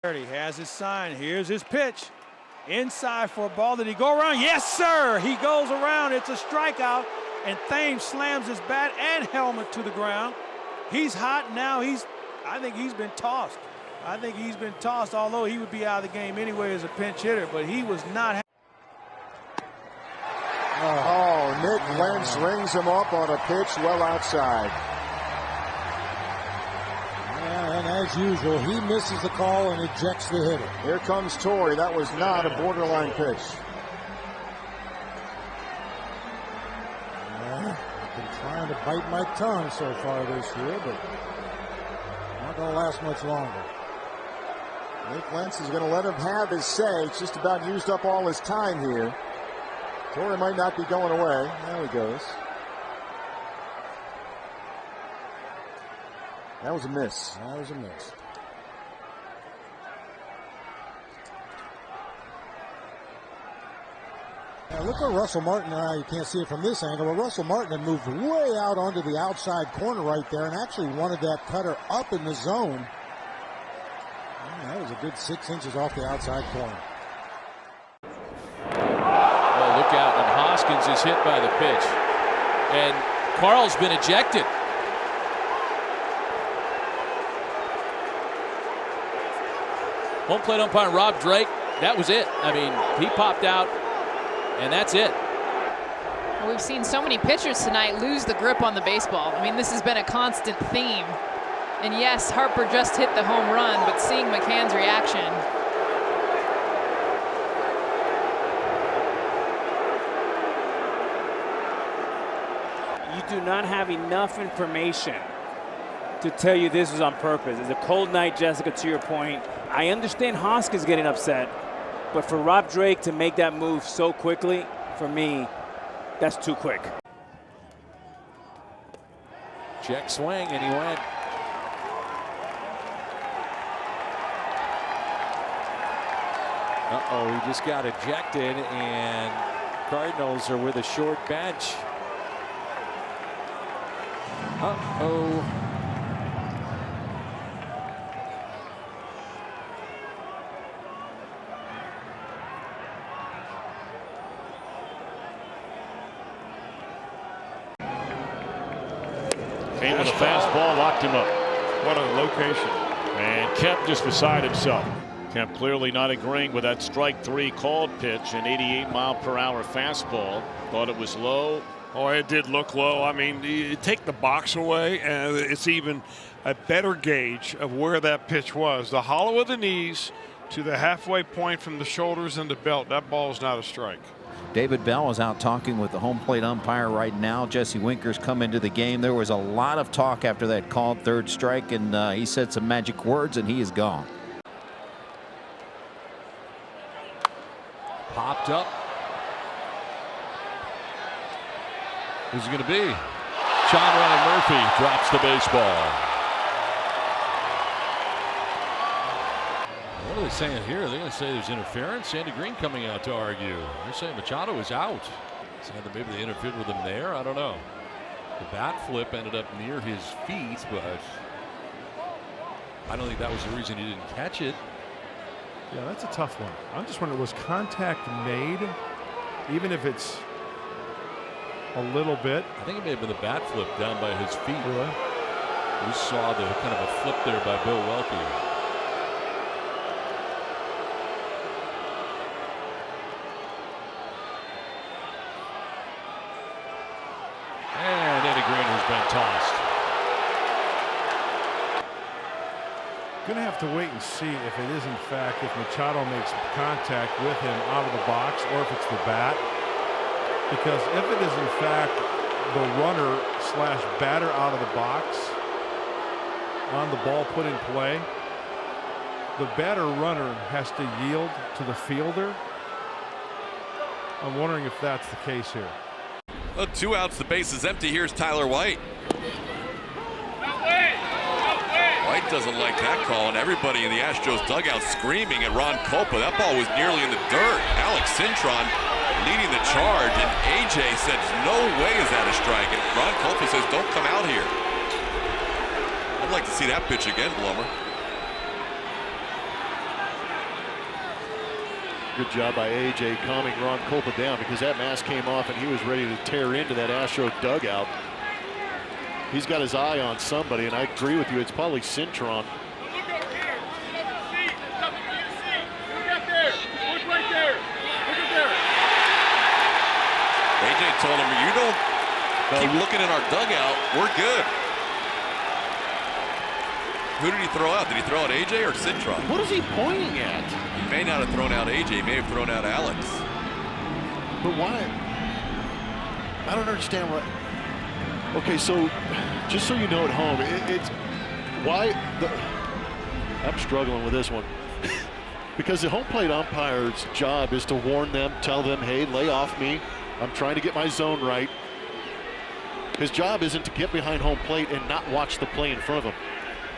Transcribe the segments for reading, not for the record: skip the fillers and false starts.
He has his sign. Here's his pitch. Inside for a ball. Did he go around? Yes, sir. He goes around. It's a strikeout. And Thames slams his bat and helmet to the ground. He's hot now. I think he's been tossed. Although he would be out of the game anyway as a pinch hitter, but he was not. Oh, Nick Lentz rings him up on a pitch well outside. And as usual, he misses the call and ejects the hitter. Here comes Torrey. That was not a borderline pitch. I've been trying to bite my tongue so far this year, but not going to last much longer. Nick Lentz is going to let him have his say. It's just about used up all his time here. Torrey might not be going away. There he goes. That was a miss. Now look at Russell Martin. You can't see it from this angle, but Russell Martin had moved way out onto the outside corner right there and actually wanted that cutter up in the zone. That was a good 6 inches off the outside corner. Oh, look out, and Hoskins is hit by the pitch. And Carl's been ejected. Home plate umpire Rob Drake, that was it. I mean, he popped out, and that's it. Well, we've seen so many pitchers tonight lose the grip on the baseball. I mean, this has been a constant theme. And yes, Harper just hit the home run, but seeing McCann's reaction. You do not have enough information to tell you this was on purpose. It's a cold night, Jessica, to your point. I understand Hoskins getting upset, but for Rob Drake to make that move so quickly, for me, that's too quick. Check swing, and he went. Uh-oh, he just got ejected, and Cardinals are with a short bench. Uh-oh. Came with a fastball, locked him up. What a location. And Kemp just beside himself. Kemp clearly not agreeing with that strike three called pitch, an 88-mile-per-hour fastball. Thought it was low. Oh, it did look low. I mean, you take the box away, and it's even a better gauge of where that pitch was. The hollow of the knees to the halfway point from the shoulders and the belt. That ball is not a strike. David Bell is out talking with the home plate umpire right now. Jesse Winker's come into the game. There was a lot of talk after that called third strike, and he said some magic words, and he is gone. Popped up. Who's it going to be? Sean Ryan Murphy drops the baseball. What are they saying here? They're going to say there's interference. Sandy Green coming out to argue. They're saying Machado is out. Saying that maybe they interfered with him there. I don't know. The bat flip ended up near his feet, but I don't think that was the reason he didn't catch it. Yeah, that's a tough one. I'm just wondering, was contact made, even if it's a little bit? I think it may have been the bat flip down by his feet. Really? We saw the kind of a flip there by Bill Welke. And Eddie Green has been tossed. Going to have to wait and see if it is in fact, if Machado makes contact with him out of the box or if it's the bat. Because if it is in fact the runner slash batter out of the box on the ball put in play, the batter runner has to yield to the fielder. I'm wondering if that's the case here. Well, 2 outs, the base is empty. Here's Tyler White. White doesn't like that call, and everybody in the Astros dugout screaming at Ron Culpa. That ball was nearly in the dirt. Alex Cintron leading the charge, and AJ says, no way is that a strike. And Ron Culpa says, don't come out here. I'd like to see that pitch again, Blummer. Good job by A.J. calming Ron Kolpa down, because that mask came off and he was ready to tear into that Astro dugout. He's got his eye on somebody, and I agree with you. It's probably Cintron. AJ told him, you don't keep looking in our dugout. We're good. Who did he throw out? Did he throw out AJ or Cintron? What is he pointing at? He may not have thrown out AJ. He may have thrown out Alex. But why? I don't understand what. Okay, so just so you know at home, it's why I'm struggling with this one. Because the home plate umpire's job is to warn them, tell them, hey, lay off me. I'm trying to get my zone right. His job isn't to get behind home plate and not watch the play in front of him.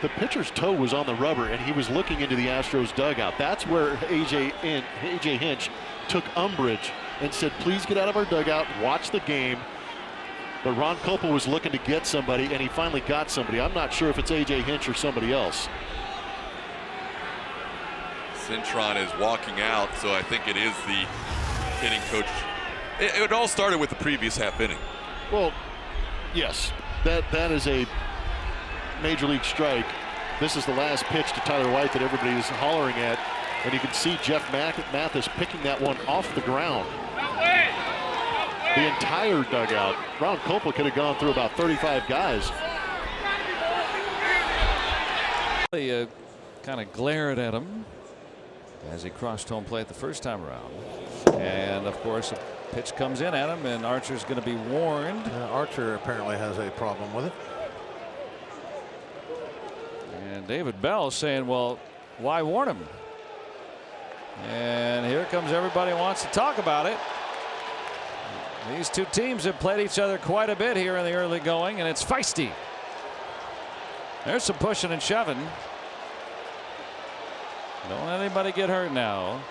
The pitcher's toe was on the rubber, and he was looking into the Astros dugout. That's where AJ Hinch took umbrage and said, please get out of our dugout, watch the game. But Ron Kolpa was looking to get somebody, and he finally got somebody. I'm not sure if it's AJ Hinch or somebody else. Cintron is walking out, so I think it is the hitting coach. It all started with the previous half inning. Well, yes, that is a major league strike. This is the last pitch to Tyler White that everybody is hollering at, and you can see Jeff Mathis picking that one off the ground. The entire dugout. Ron Kolpa could have gone through about 35 guys. They kind of glared at him as he crossed home plate the first time around. And of course, a pitch comes in at him, and Archer's going to be warned. Archer apparently has a problem with it. And David Bell saying, well, why warn him? And here comes everybody who wants to talk about it. These two teams have played each other quite a bit here in the early going, and it's feisty. There's some pushing and shoving. Don't let anybody get hurt now.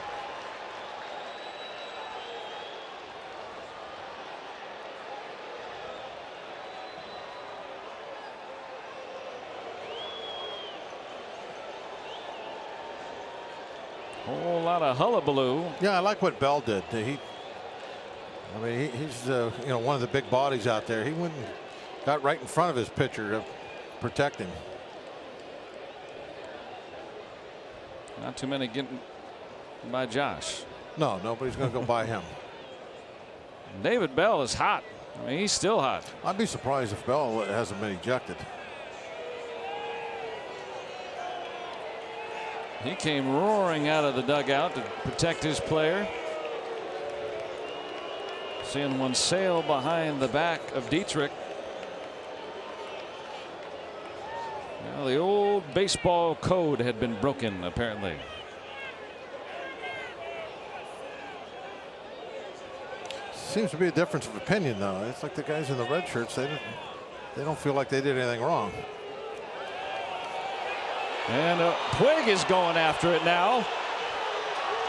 Whole lot of hullabaloo. Yeah, I like what Bell did. He's one of the big bodies out there. He went and got right in front of his pitcher to protect him. Not too many getting by Josh. No, nobody's going to go by him. David Bell is hot. I mean, he's still hot. I'd be surprised if Bell hasn't been ejected. He came roaring out of the dugout to protect his player. Seeing one sail behind the back of Dietrich. Well, the old baseball code had been broken, apparently. Seems to be a difference of opinion, though. It's like the guys in the red shirts, they don't feel like they did anything wrong. And Puig is going after it now.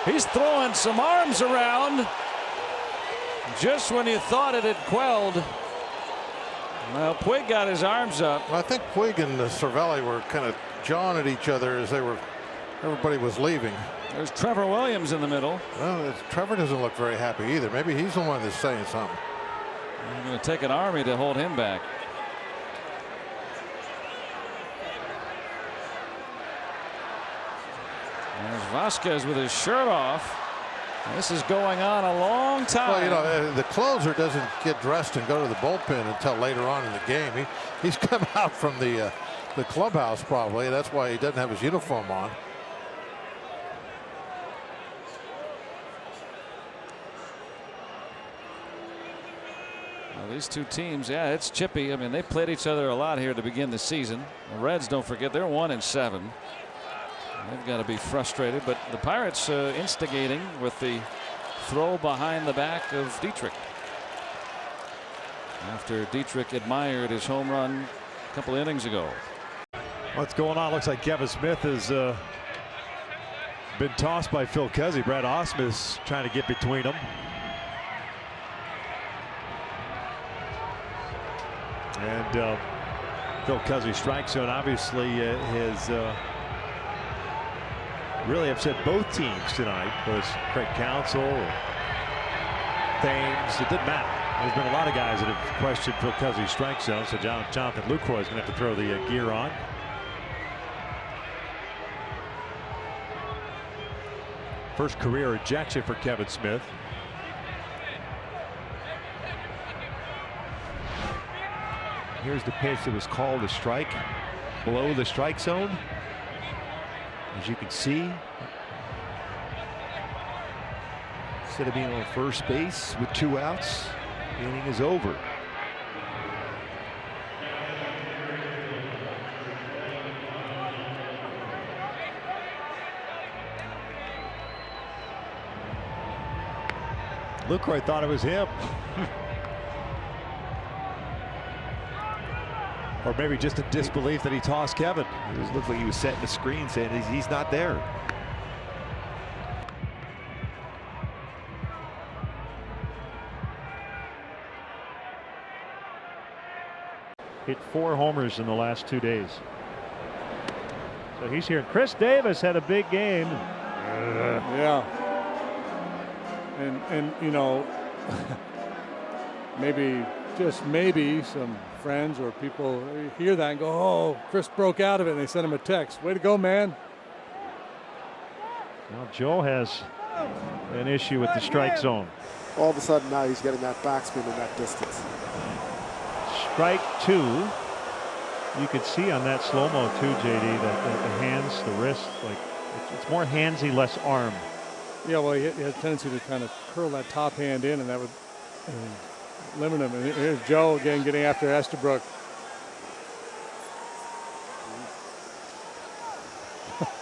He's throwing some arms around. Just when you thought it had quelled. Well, Puig got his arms up. Well, I think Puig and Cervelli were kind of jawing at each other as everybody was leaving. There's Trevor Williams in the middle. Well, Trevor doesn't look very happy either. Maybe he's the one that's saying something. I'm going to take an army to hold him back. There's Vasquez with his shirt off. This is going on a long time. Well, you know, the closer doesn't get dressed and go to the bullpen until later on in the game. He's come out from the clubhouse probably. That's why he doesn't have his uniform on. Well, these two teams, yeah, it's chippy. I mean, they played each other a lot here to begin the season. The Reds, don't forget, they're 1-7. They've got to be frustrated, but the Pirates instigating with the throw behind the back of Dietrich. After Dietrich admired his home run a couple innings ago. What's going on? Looks like Kevin Smith has been tossed by Phil Cuzzy. Brad Ausmus trying to get between them. And Phil Cuzzy strikes zone obviously has really upset both teams tonight. Was Craig Counsell or Thames? It didn't matter. There's been a lot of guys that have questioned Phil Cuzzy's strike zone, so Jonathan Lucroy is going to have to throw the gear on. First career ejection for Kevin Smith. Here's the pitch that was called a strike below the strike zone. As you can see, instead of being on first base with 2 outs, the inning is over. Lucroy thought it was him. Or maybe just a disbelief that he tossed Kevin. It looked like he was setting the screen saying he's not there. Hit 4 homers in the last 2 days. So he's here. Chris Davis had a big game. Yeah. And you know, maybe, just maybe, some friends or people hear that and go, oh, Chris broke out of it, and they send him a text. Way to go, man. Now Joe has an issue with the strike zone. All of a sudden now he's getting that backspin in that distance. Strike 2. You could see on that slow-mo too, JD, that the hands, the wrist, like it's more handsy, less arm. Yeah, well, he has a tendency to kind of curl that top hand in, and that would limit him. And here's Joe again getting after Estabrook.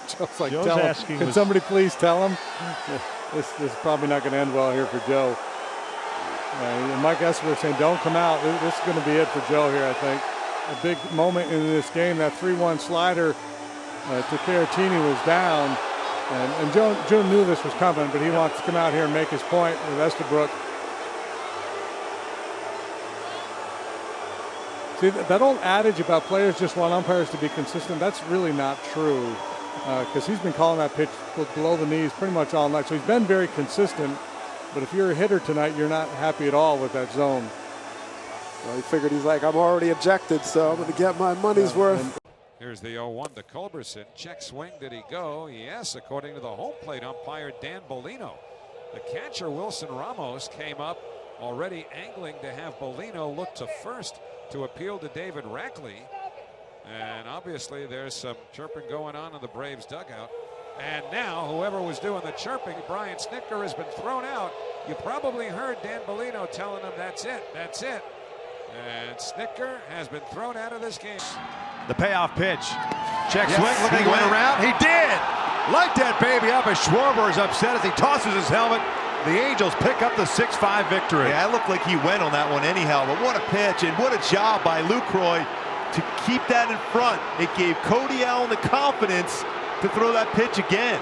Joe's like, Joe's tell him. asking, Can somebody please tell him? This is probably not going to end well here for Joe. And Mike Estabrook saying, don't come out. This is going to be it for Joe here, I think. A big moment in this game. That 3-1 slider to Caratini was down. And Joe knew this was coming, but he wants to come out here and make his point with Estabrook. See, that old adage about players just want umpires to be consistent, that's really not true. Because he's been calling that pitch below the knees pretty much all night. So he's been very consistent. But if you're a hitter tonight, you're not happy at all with that zone. Well, he figured, he's like, I'm already ejected, so I'm going to get my money's worth. Here's the 0-1 to Culberson. Check swing. Did he go? Yes, according to the home plate umpire, Dan Bellino. The catcher, Wilson Ramos, came up already angling to have Bellino look to first to appeal to David Rackley. And obviously there's some chirping going on in the Braves dugout. And now whoever was doing the chirping, Brian Snitker, has been thrown out. You probably heard Dan Bellino telling him that's it, that's it. And Snitker has been thrown out of this game. The payoff pitch. Check swing. Look, he went around. He did. Light that baby up as Schwarber is upset as he tosses his helmet. The Angels pick up the 6-5 victory. Yeah, it looked like he went on that one anyhow, but what a pitch and what a job by Lucroy to keep that in front. It gave Cody Allen the confidence to throw that pitch again.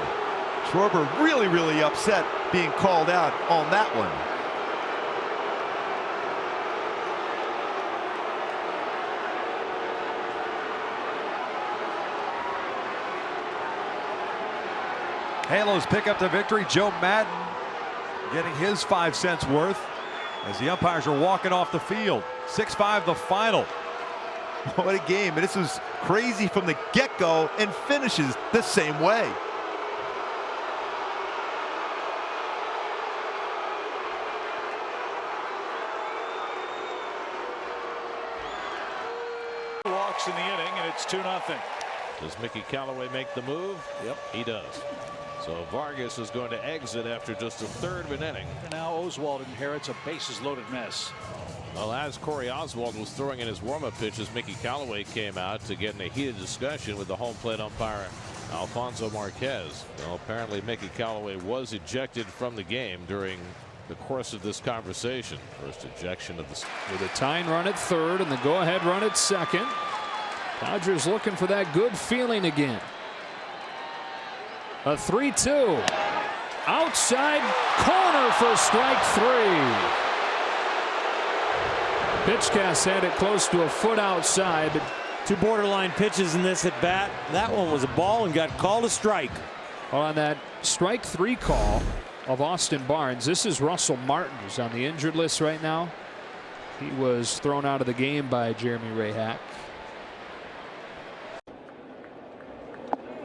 Schwarber really upset being called out on that one. Halos pick up the victory. Joe Madden getting his 5 cents worth as the umpires are walking off the field. 6-5 the final. What a game. And this was crazy from the get-go and finishes the same way. Walks in the inning, and it's 2-0. Does Mickey Callaway make the move? Yep, he does. So Vargas is going to exit after just a third of an inning. Now Oswald inherits a bases-loaded mess. Well, as Corey Oswald was throwing in his warm-up pitches, Mickey Callaway came out to get in a heated discussion with the home plate umpire Alfonso Marquez. Well, apparently Mickey Callaway was ejected from the game during the course of this conversation. First ejection of the... With a tying run at third and the go-ahead run at second. Dodgers looking for that good feeling again. A 3-2. Outside corner for strike 3. Pitchcast had it close to a foot outside. But two borderline pitches in this at bat. That one was a ball and got called a strike. On that strike 3 call of Austin Barnes, this is Russell Martin, who's on the injured list right now. He was thrown out of the game by Jeremy Rayhack.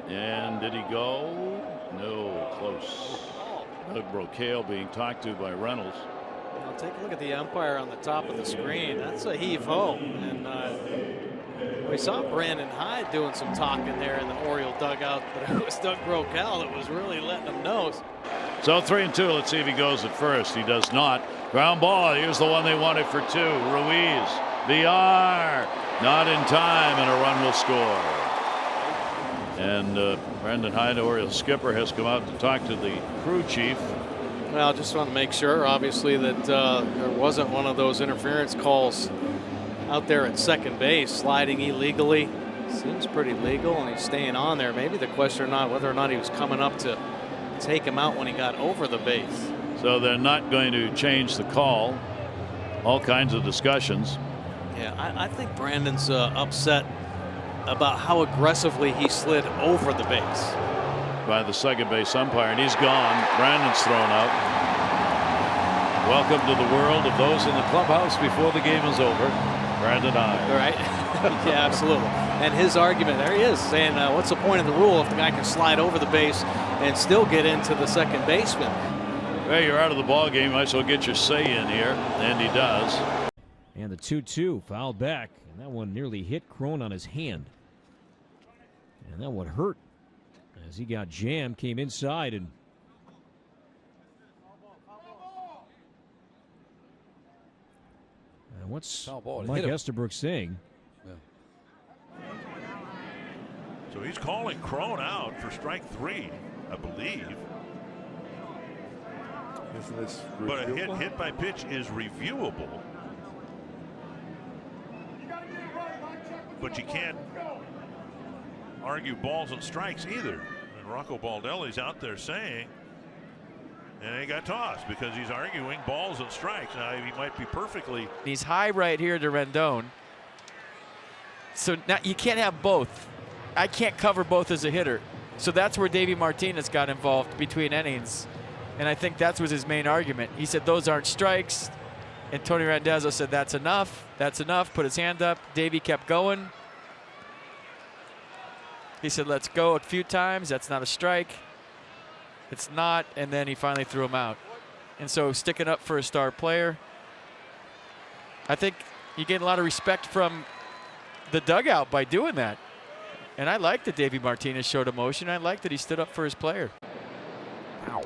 And did he go? No, close. Doug Brocail being talked to by Reynolds. Now take a look at the umpire on the top of the screen. That's a heave-ho. And we saw Brandon Hyde doing some talking there in the Oriole dugout, but it was Doug Brocail that was really letting him know. So 3-2. Let's see if he goes at first. He does not. Ground ball. Here's the one they wanted for 2. Ruiz. VR. Not in time, and a run will score. And Brandon Hyde, Orioles skipper, has come out to talk to the crew chief. Well, just want to make sure, obviously, that there wasn't one of those interference calls out there at second base, sliding illegally. Seems pretty legal, and he's staying on there. Maybe the question not whether or not he was coming up to take him out when he got over the base. So they're not going to change the call. All kinds of discussions. Yeah, I think Brandon's upset about how aggressively he slid over the base. By the second base umpire, and he's gone. Brandon's thrown out. Welcome to the world of those in the clubhouse before the game is over. Brandon Hyde. All right. Yeah, absolutely. And his argument, there he is, saying, what's the point of the rule if the guy can slide over the base and still get into the second baseman? Well, you're out of the ball game. Might as well get your say in here, and he does. And the 2-2 fouled back, and that one nearly hit Crone on his hand. And that one hurt as he got jammed, came inside, and what's Mike Estabrook saying? So he's calling Crone out for strike 3, I believe. Isn't this but a hit by pitch is reviewable. But you can't argue balls and strikes either. And Rocco Baldelli's out there saying, and he got tossed because he's arguing balls and strikes. Now he might be perfectly. He's high right here to Rendon. So now you can't have both. I can't cover both as a hitter. So that's where Davey Martinez got involved between innings. And I think that was his main argument. He said those aren't strikes. And Tony Randazzo said that's enough. That's enough. Put his hand up. Davey kept going. He said let's go a few times. That's not a strike. It's not. And then he finally threw him out. And so sticking up for a star player. I think you get a lot of respect from the dugout by doing that. And I like that Davey Martinez showed emotion. I like that he stood up for his player. Ow.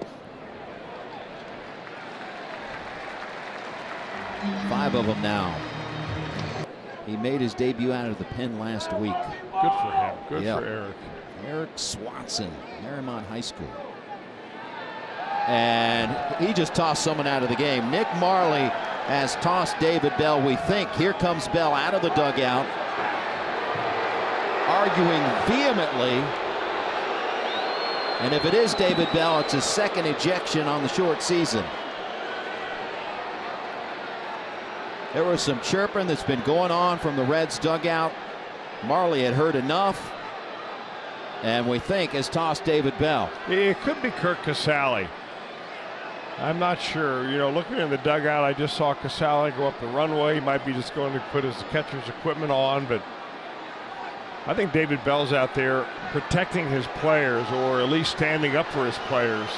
5 of them now. He made his debut out of the pen last week. Good for him. Good for Eric. Eric Swatson, Marymount High School. And he just tossed someone out of the game. Nick Marley has tossed David Bell, we think. Here comes Bell out of the dugout, arguing vehemently. And if it is David Bell, it's his second ejection on the short season. There was some chirping that's been going on from the Reds dugout. Marley had heard enough, and we think has tossed David Bell. It could be Kirk Casale. I'm not sure. You know, looking in the dugout, I just saw Casale go up the runway. He might be just going to put his catcher's equipment on, but I think David Bell's out there protecting his players, or at least standing up for his players,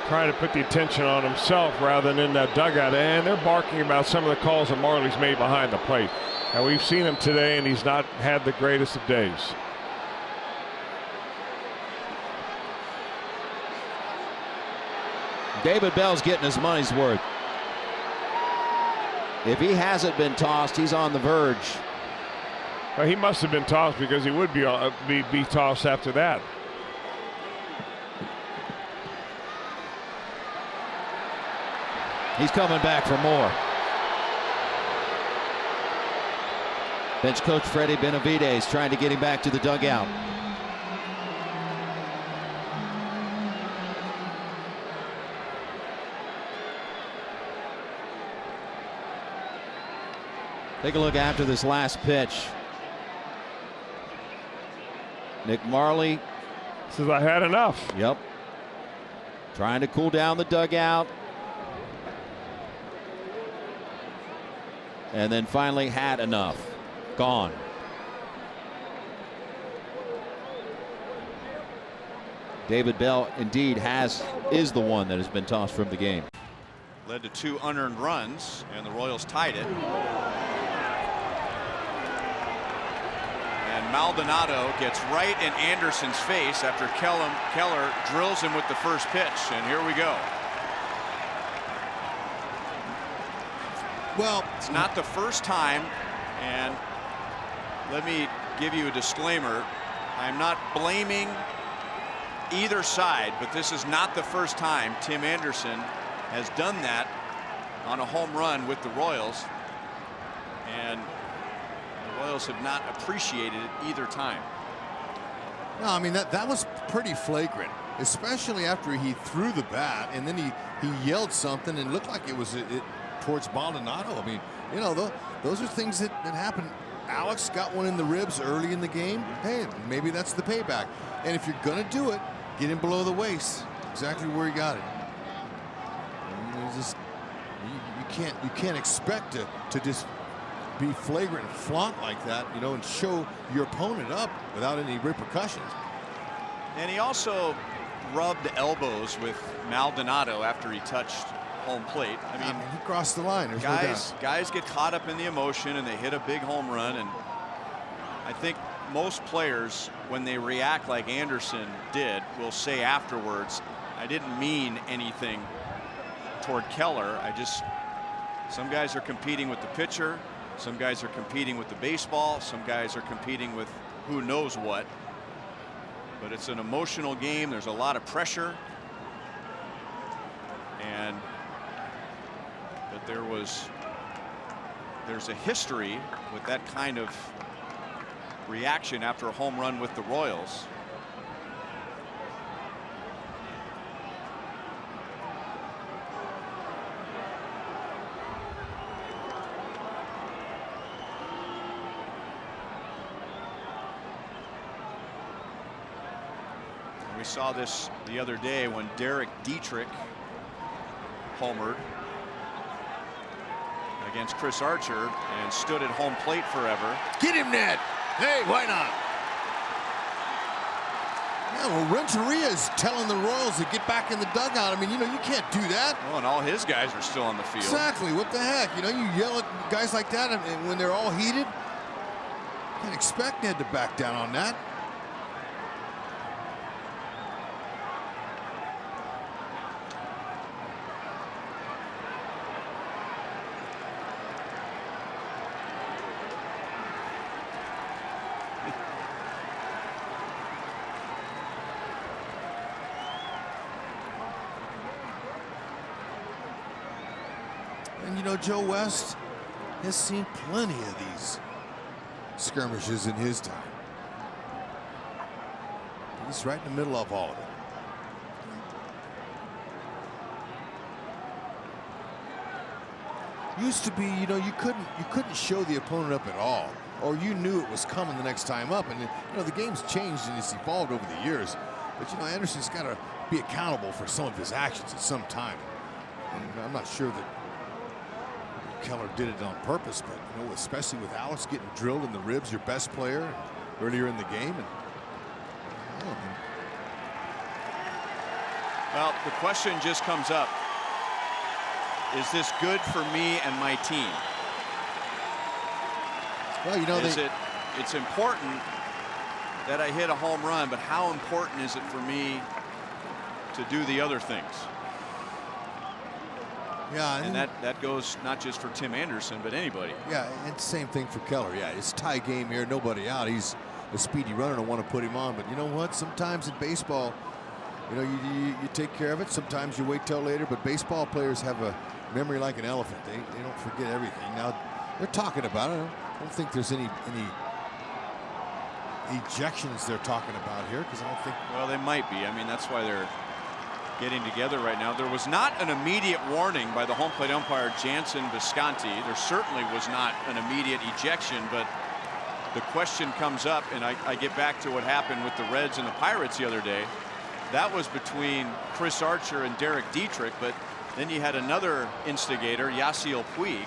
trying to put the attention on himself rather than in that dugout. And they're barking about some of the calls that Marley's made behind the plate. And we've seen him today, and he's not had the greatest of days. David Bell's getting his money's worth. If he hasn't been tossed, he's on the verge. Well, he must have been tossed, because he would be tossed after that. He's coming back for more. Bench coach Freddie Benavides trying to get him back to the dugout. Take a look after this last pitch. Nick Marley Says I had enough. Yep. Trying to cool down the dugout. And then finally had enough. Gone. David Bell indeed is the one that has been tossed from the game. Led to 2 unearned runs, and the Royals tied it. And Maldonado gets right in Anderson's face after Keller drills him with the first pitch, and here we go. Well, it's not the first time, and let me give you a disclaimer. I'm not blaming either side, but this is not the first time Tim Anderson has done that on a home run with the Royals, and the Royals have not appreciated it either time. No, I mean that was pretty flagrant, especially after he threw the bat and then he yelled something and looked like it was towards Maldonado. I mean, you know, those are things that happen. Alex got one in the ribs early in the game. Hey, maybe that's the payback. And if you're gonna do it, get him below the waist, exactly where he got it. You can't expect to just be flagrant and flaunt like that, you know, and show your opponent up without any repercussions. And he also rubbed elbows with Maldonado after he touched home plate. I mean, he crossed the line. There's no doubt. Guys get caught up in the emotion and they hit a big home run, and I think most players, when they react like Anderson did, will say afterwards, I didn't mean anything toward Keller. Some guys are competing with the pitcher, some guys are competing with the baseball, some guys are competing with who knows what. But it's an emotional game. There's a lot of pressure, but there's a history with that kind of reaction after a home run with the Royals. We saw this the other day when Derek Dietrich homered against Chris Archer and stood at home plate forever. Get him, Ned. Hey, why not? Yeah, well, Renteria is telling the Royals to get back in the dugout. I mean, you know, you can't do that. Well, and all his guys are still on the field. Exactly. What the heck? You know, you yell at guys like that, and when they're all heated, you can't expect Ned to back down on that. And you know, Joe West has seen plenty of these skirmishes in his time. He's right in the middle of all of it. Used to be, you know, you couldn't show the opponent up at all, or you knew it was coming the next time up. And you know, the game's changed and it's evolved over the years. But you know, Anderson's got to be accountable for some of his actions at some time. And I'm not sure that Keller did it on purpose, but you know, especially with Alex getting drilled in the ribs, your best player earlier in the game. And well, the question just comes up. Is this good for me and my team? Well, you know, it's important that I hit a home run, but how important is it for me to do the other things? Yeah, and that goes not just for Tim Anderson, but anybody. Yeah, and same thing for Keller. Yeah, it's tie game here, nobody out. He's a speedy runner. I want to put him on, but you know what? Sometimes in baseball, you know, you take care of it. Sometimes you wait till later. But baseball players have a memory like an elephant. They don't forget everything. Now they're talking about it. I don't think there's any ejections they're talking about here, because I don't think. Well, they might be. I mean, that's why they're getting together right now. There was not an immediate warning by the home plate umpire Jansen Visconti. There certainly was not an immediate ejection, but the question comes up, and I get back to what happened with the Reds and the Pirates the other day. That was between Chris Archer and Derek Dietrich, but then you had another instigator, Yasiel Puig,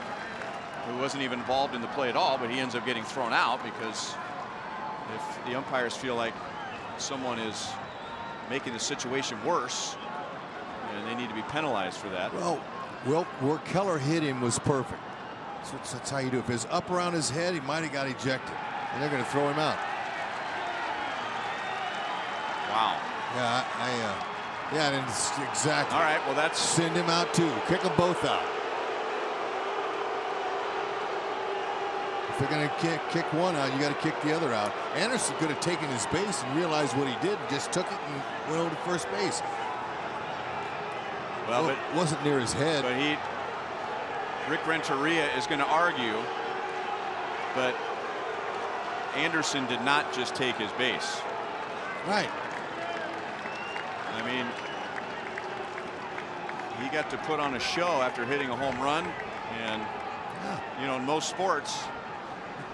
who wasn't even involved in the play at all, but he ends up getting thrown out because if the umpires feel like someone is making the situation worse, and they need to be penalized for that. Well, where Keller hit him was perfect. That's how you do it. If it was up around his head, he might have got ejected, and they're going to throw him out. Wow. Yeah, yeah, and it's exactly. All right, well, that's. Send him out too. Kick them both out. If they're going to kick one out, you got to kick the other out. Anderson could have taken his base and realized what he did, and just took it and went over to first base. Well, but it wasn't near his head. But Rick Renteria is going to argue, but Anderson did not just take his base. Right. I mean, he got to put on a show after hitting a home run, and you know, in most sports,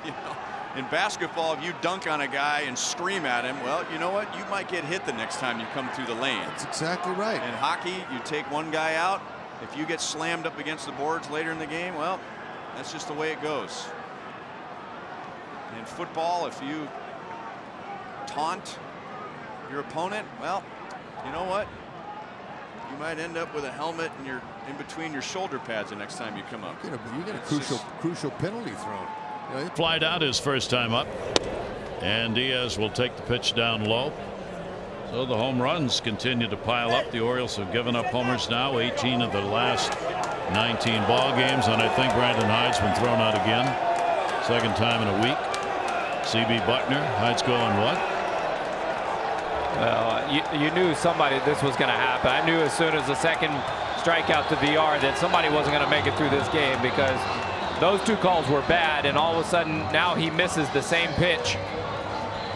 you know, in basketball, if you dunk on a guy and scream at him, well, you know what? You might get hit the next time you come through the lane. That's exactly right. In hockey, you take one guy out. If you get slammed up against the boards later in the game, well, that's just the way it goes. In football, if you taunt your opponent, well, you know what? You might end up with a helmet and you're in between your shoulder pads the next time you come up. You get a crucial penalty thrown. You know, Flied out his first time up, and Diaz will take the pitch down low. So the home runs continue to pile up. The Orioles have given up homers now, 18 of the last 19 ball games, and I think Brandon Hyde's been thrown out again. Second time in a week. CB Buckner, Hyde's going what? Well, you knew this was going to happen. I knew as soon as the second strikeout to VR that somebody wasn't going to make it through this game, because those two calls were bad, and all of a sudden now he misses the same pitch.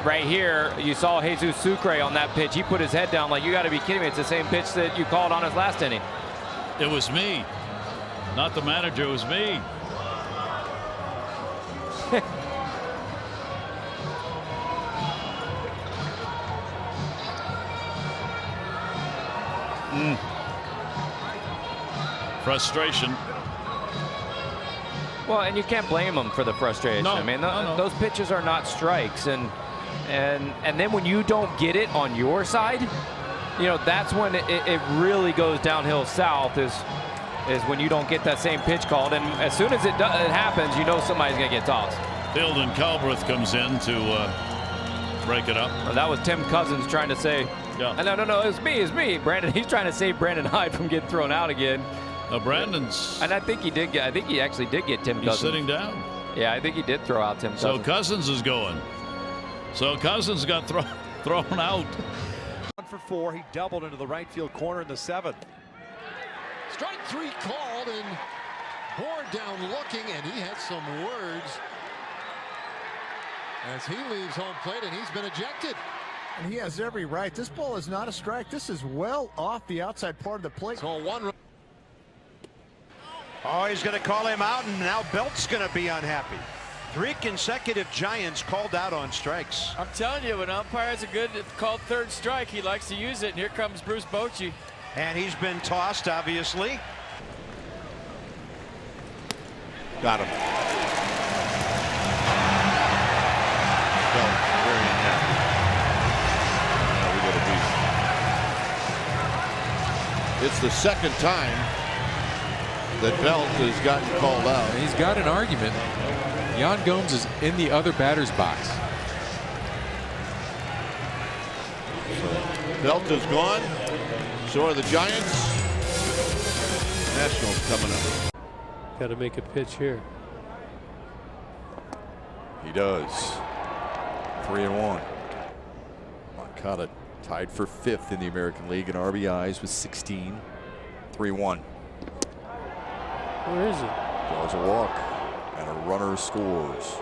Right here, you saw Jesus Sucre on that pitch. He put his head down like, you got to be kidding me. It's the same pitch that you called on his last inning. It was me, not the manager. It was me. Frustration. Well, and you can't blame them for the frustration. No, I mean, no. those pitches are not strikes, and then when you don't get it on your side, you know, that's when it really goes downhill south. Is when you don't get that same pitch called, and as soon as it happens, you know somebody's going to get tossed. Tilden Calbreth comes in to break it up. Well, that was Tim Cousins trying to say, yeah. No, it's me. Brandon, he's trying to save Brandon Hyde from getting thrown out again. Now Brandon's, and I think he actually did get Tim Cousins. He's sitting down. Yeah, I think he did throw out Tim Cousins. So Cousins is going. So Cousins got thrown out. 1 for 4. He doubled into the right field corner in the 7th. Strike 3 called, and Bourne down looking, and he had some words as he leaves home plate, and he's been ejected. And he has every right. This ball is not a strike. This is well off the outside part of the plate. So one. Oh, he's going to call him out, and now Belt's going to be unhappy. 3 consecutive Giants called out on strikes. I'm telling you, when umpires are good at called third strike, he likes to use it. And here comes Bruce Bochy. And he's been tossed, obviously. Got him. Belt very unhappy. It's the second time that Belt has gotten called out. He's got an argument. Yan Gomes is in the other batter's box. Belt is gone. So are the Giants. Nationals coming up. Got to make a pitch here. He does. 3-1. Moncada tied for 5th in the American League in RBIs with 16. 3-1. Where is it? Draws a walk and a runner scores.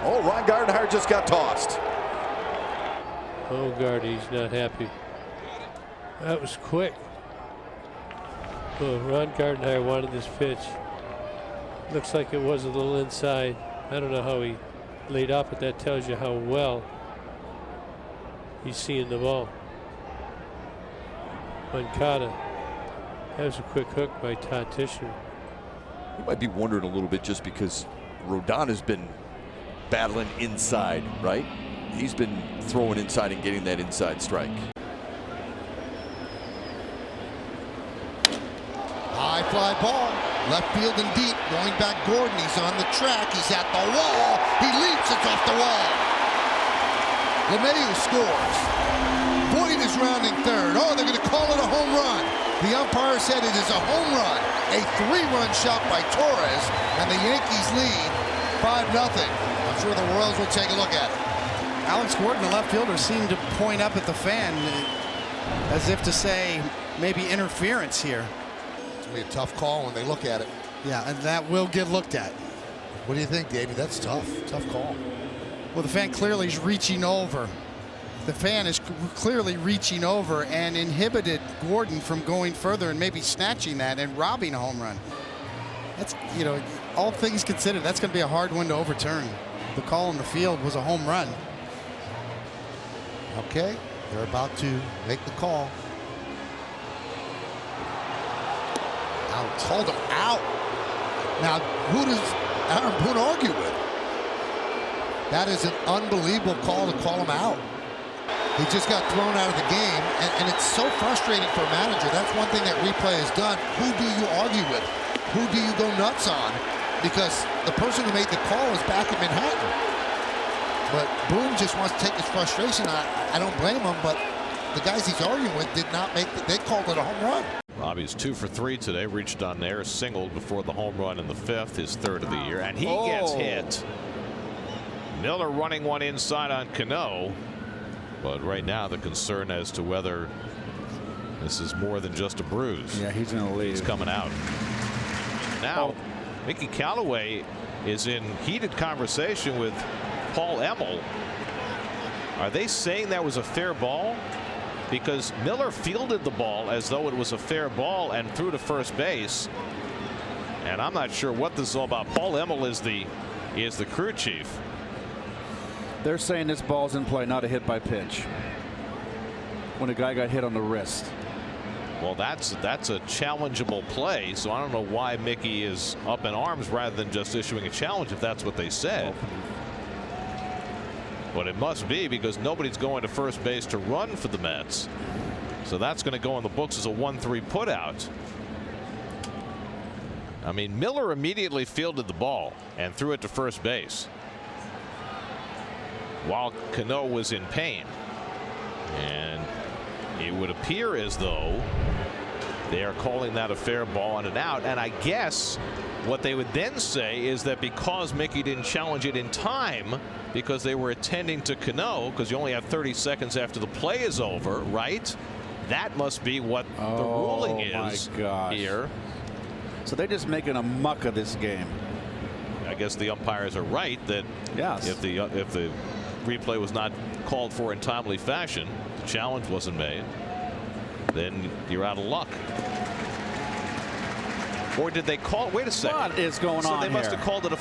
Oh, Ron Gardenhire just got tossed. Oh, Gardy's not happy. That was quick. Well, Ron Gardenhire wanted this pitch. Looks like it was a little inside. I don't know how he laid up, but that tells you how well he's seeing the ball. Moncada. That was a quick hook by Todd Tishner. You might be wondering a little bit just because Rodon has been battling inside, right? He's been throwing inside and getting that inside strike. High fly ball, left field and deep, going back Gordon. He's on the track, he's at the wall, he leaps, it's off the wall. LeMahieu scores. Boyd is rounding third. Oh, they're going to call it a home run. The umpire said it is a home run. A 3-run shot by Torres, and the Yankees lead 5-0. I'm sure the Royals will take a look at it. Alex Gordon, the left fielder, seemed to point up at the fan as if to say maybe interference here. It's going to be a tough call when they look at it. Yeah, and that will get looked at. What do you think, Davey? That's tough. Tough call. Well, the fan clearly is reaching over. The fan is clearly reaching over and inhibited Gordon from going further and maybe snatching that and robbing a home run. That's, you know, all things considered, that's going to be a hard one to overturn. The call in the field was a home run. Okay, they're about to make the call. Out. Called him out. Now, who does Aaron Boone argue with? That is an unbelievable call to call him out. He just got thrown out of the game, and it's so frustrating for a manager. That's one thing that replay has done. Who do you argue with? Who do you go nuts on? Because the person who made the call is back in Manhattan. But Boone just wants to take his frustration. I don't blame him, but the guys he's arguing with did not make they called it a home run. Robbie's 2 for 3 today. Reached on there, singled before the home run in the 5th, his 3rd of the year, and he gets hit. Miller running one inside on Cano. But right now the concern as to whether this is more than just a bruise. Yeah, he's going to leave. He's coming out. Now, Mickey Callaway is in heated conversation with Paul Emmel. Are they saying that was a fair ball? Because Miller fielded the ball as though it was a fair ball and threw to first base. And I'm not sure what this is all about. Paul Emmel is the crew chief. They're saying this ball's in play, not a hit by pitch. When a guy got hit on the wrist. Well, that's a challengeable play, so I don't know why Mickey is up in arms rather than just issuing a challenge if that's what they said. But it must be, because nobody's going to first base to run for the Mets. So that's going to go in the books as a 1-3 putout. I mean, Miller immediately fielded the ball and threw it to first base while Cano was in pain. And it would appear as though they are calling that a fair ball and an out. And I guess what they would then say is that because Mickey didn't challenge it in time, because they were attending to Cano, because you only have 30 seconds after the play is over, right? That must be what the ruling is here. So they're just making a muck of this game. I guess the umpires are right that if the replay was not called for in timely fashion, the challenge wasn't made, then you're out of luck. Or did they call? Wait a second. What is going on So they must here? have called it a.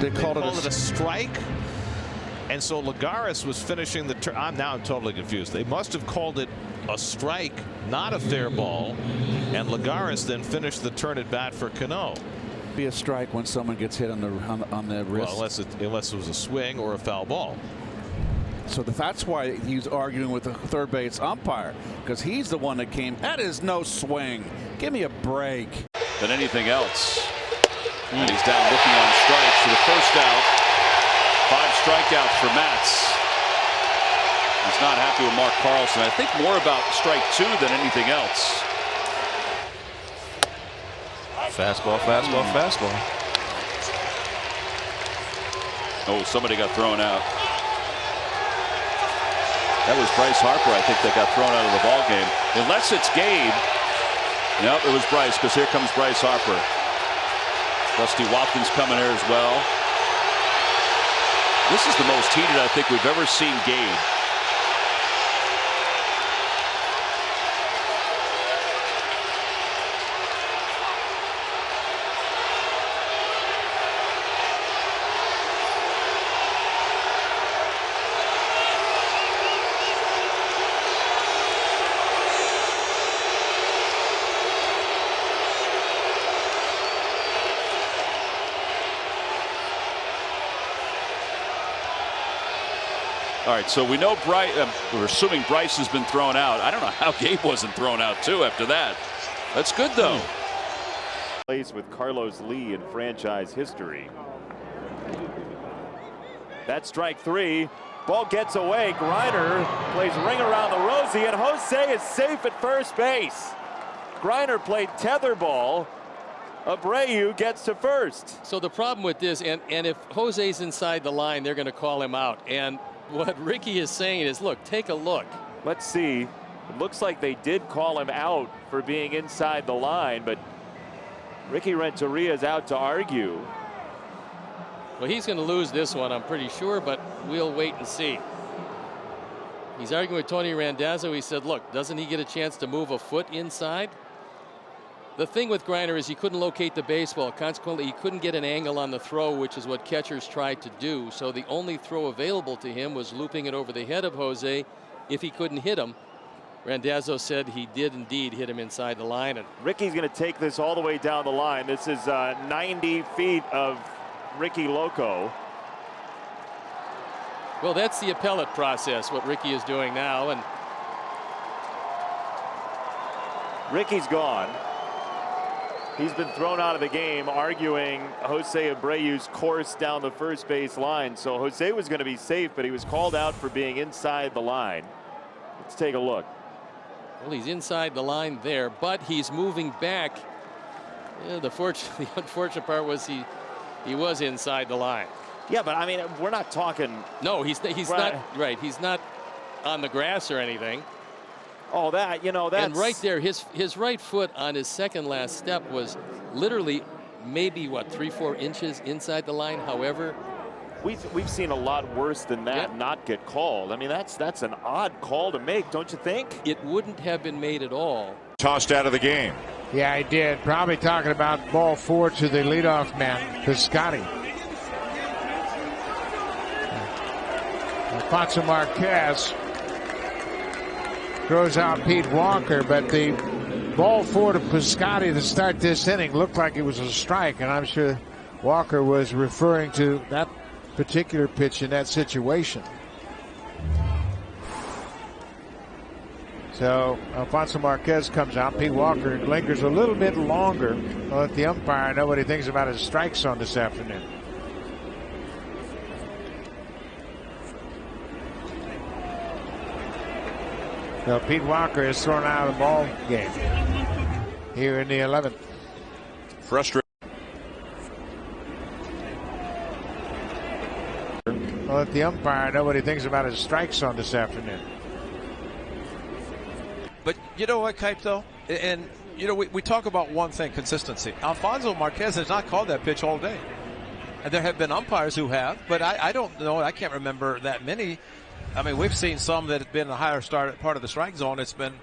They called it a strike. And so Lagares was finishing the turn. I'm totally confused. They must have called it a strike, not a fair ball, and Lagares then finished the turn at bat for Cano. Be a strike when someone gets hit on the wrist. Well, unless it was a swing or a foul ball. So that's why he's arguing with the third base umpire, because he's the one that came. That is no swing. Give me a break. Than anything else. And he's down looking on strikes for the first out. 5 strikeouts for Matz. He's not happy with Mark Carlson. I think more about strike 2 than anything else. Fastball, fastball, fastball. Oh, somebody got thrown out. That was Bryce Harper, I think, that got thrown out of the ball game. Unless it's Gabe. No, it was Bryce, because here comes Bryce Harper. Dusty Watkins coming here as well. This is the most heated I think we've ever seen Gabe. All right, so we know Bryce. We're assuming Bryce has been thrown out. I don't know how Gabe wasn't thrown out too after that. That's good though. Place with Carlos Lee in franchise history. That's strike 3. Ball gets away. Griner plays ring around the Rosie, and Jose is safe at first base. Griner played tetherball. Abreu gets to first. So the problem with this, and if Jose's inside the line, they're going to call him out. And what Ricky is saying is, look, take a look. Let's see. It looks like they did call him out for being inside the line, but Ricky Renteria is out to argue. Well, he's going to lose this one, I'm pretty sure, but we'll wait and see. He's arguing with Tony Randazzo. He said, look, doesn't he get a chance to move a foot inside? The thing with Griner is he couldn't locate the baseball. Consequently, he couldn't get an angle on the throw, which is what catchers tried to do. So the only throw available to him was looping it over the head of Jose if he couldn't hit him. Randazzo said he did indeed hit him inside the line. And Ricky's going to take this all the way down the line. This is 90 feet of Ricky Loco. Well, that's the appellate process, what Ricky is doing now. And Ricky's gone. He's been thrown out of the game, arguing Jose Abreu's course down the first base line. So Jose was going to be safe, but he was called out for being inside the line. Let's take a look. Well, he's inside the line there, but he's moving back. Yeah, the unfortunate part was he was inside the line. Yeah, but I mean, we're not talking. No, he's not right. He's not on the grass or anything. Oh, that's. And right there, his right foot on his second last step was literally maybe what 3-4 inches inside the line. However, we've seen a lot worse than that not get called. I mean, that's an odd call to make, don't you think? It wouldn't have been made at all. Tossed out of the game. Yeah, I did. Probably talking about ball 4 to the leadoff man, Piscotty. Alfonso Marquez throws out Pete Walker, but the ball 4 to Piscotty to start this inning looked like it was a strike, and I'm sure Walker was referring to that particular pitch in that situation. So Alfonso Marquez comes out. Pete Walker lingers a little bit longer. I'll let the umpire know what he thinks about his strike zone this afternoon. So Pete Walker is thrown out of the ball game here in the 11th. Frustrated. I'll let the umpire know what he thinks about his strike zone this afternoon. But you know what, Kipe, though? And, we talk about one thing, consistency. Alfonso Marquez has not called that pitch all day. And there have been umpires who have, but I don't know. I can't remember that many. I mean, we've seen some that have been a higher part of the strike zone. It's been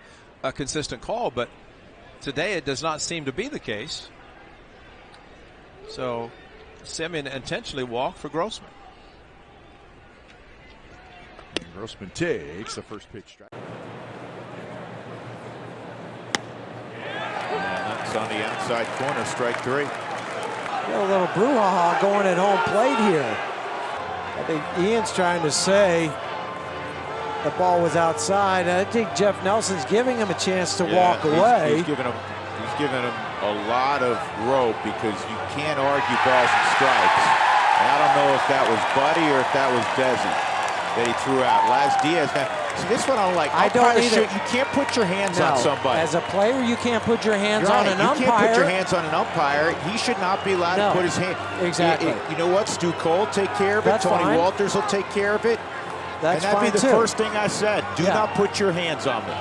a consistent call, but today it does not seem to be the case. So Semien intentionally walked for Grossman. Grossman takes the first pitch strike. And that's on the outside corner, strike 3. A little brouhaha going at home plate here. I think Ian's trying to say the ball was outside. I think Jeff Nelson's giving him a chance to walk away. He's given him a lot of rope because you can't argue balls and strikes. And I don't know if that was Buddy or if that was Desi that he threw out. Laz Diaz. See, this one I don't like. I don't either. You can't put your hands on somebody. As a player, you can't put your hands on an umpire. You can't put your hands on an umpire. He should not be allowed to put his hand. Exactly. You know what? Stu Cole take care of it. Tony Walters will take care of it. That's and that'd be the fine, too. first thing I said. Do not put your hands on me.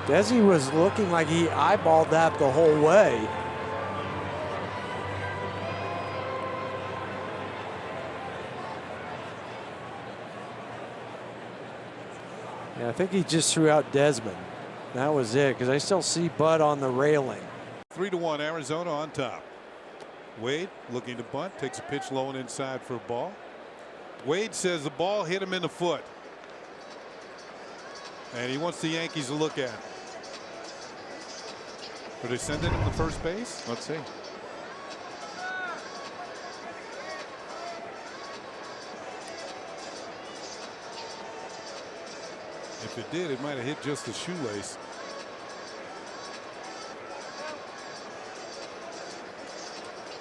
Desi was looking like he eyeballed that the whole way. Yeah, I think he just threw out Desmond. That was it, because I still see Bud on the railing. 3-1 Arizona on top. Wade looking to bunt, takes a pitch low and inside for a ball. Wade says the ball hit him in the foot. And he wants the Yankees to look at it. Are they sending him to first base? Let's see. If it did, it might have hit just the shoelace.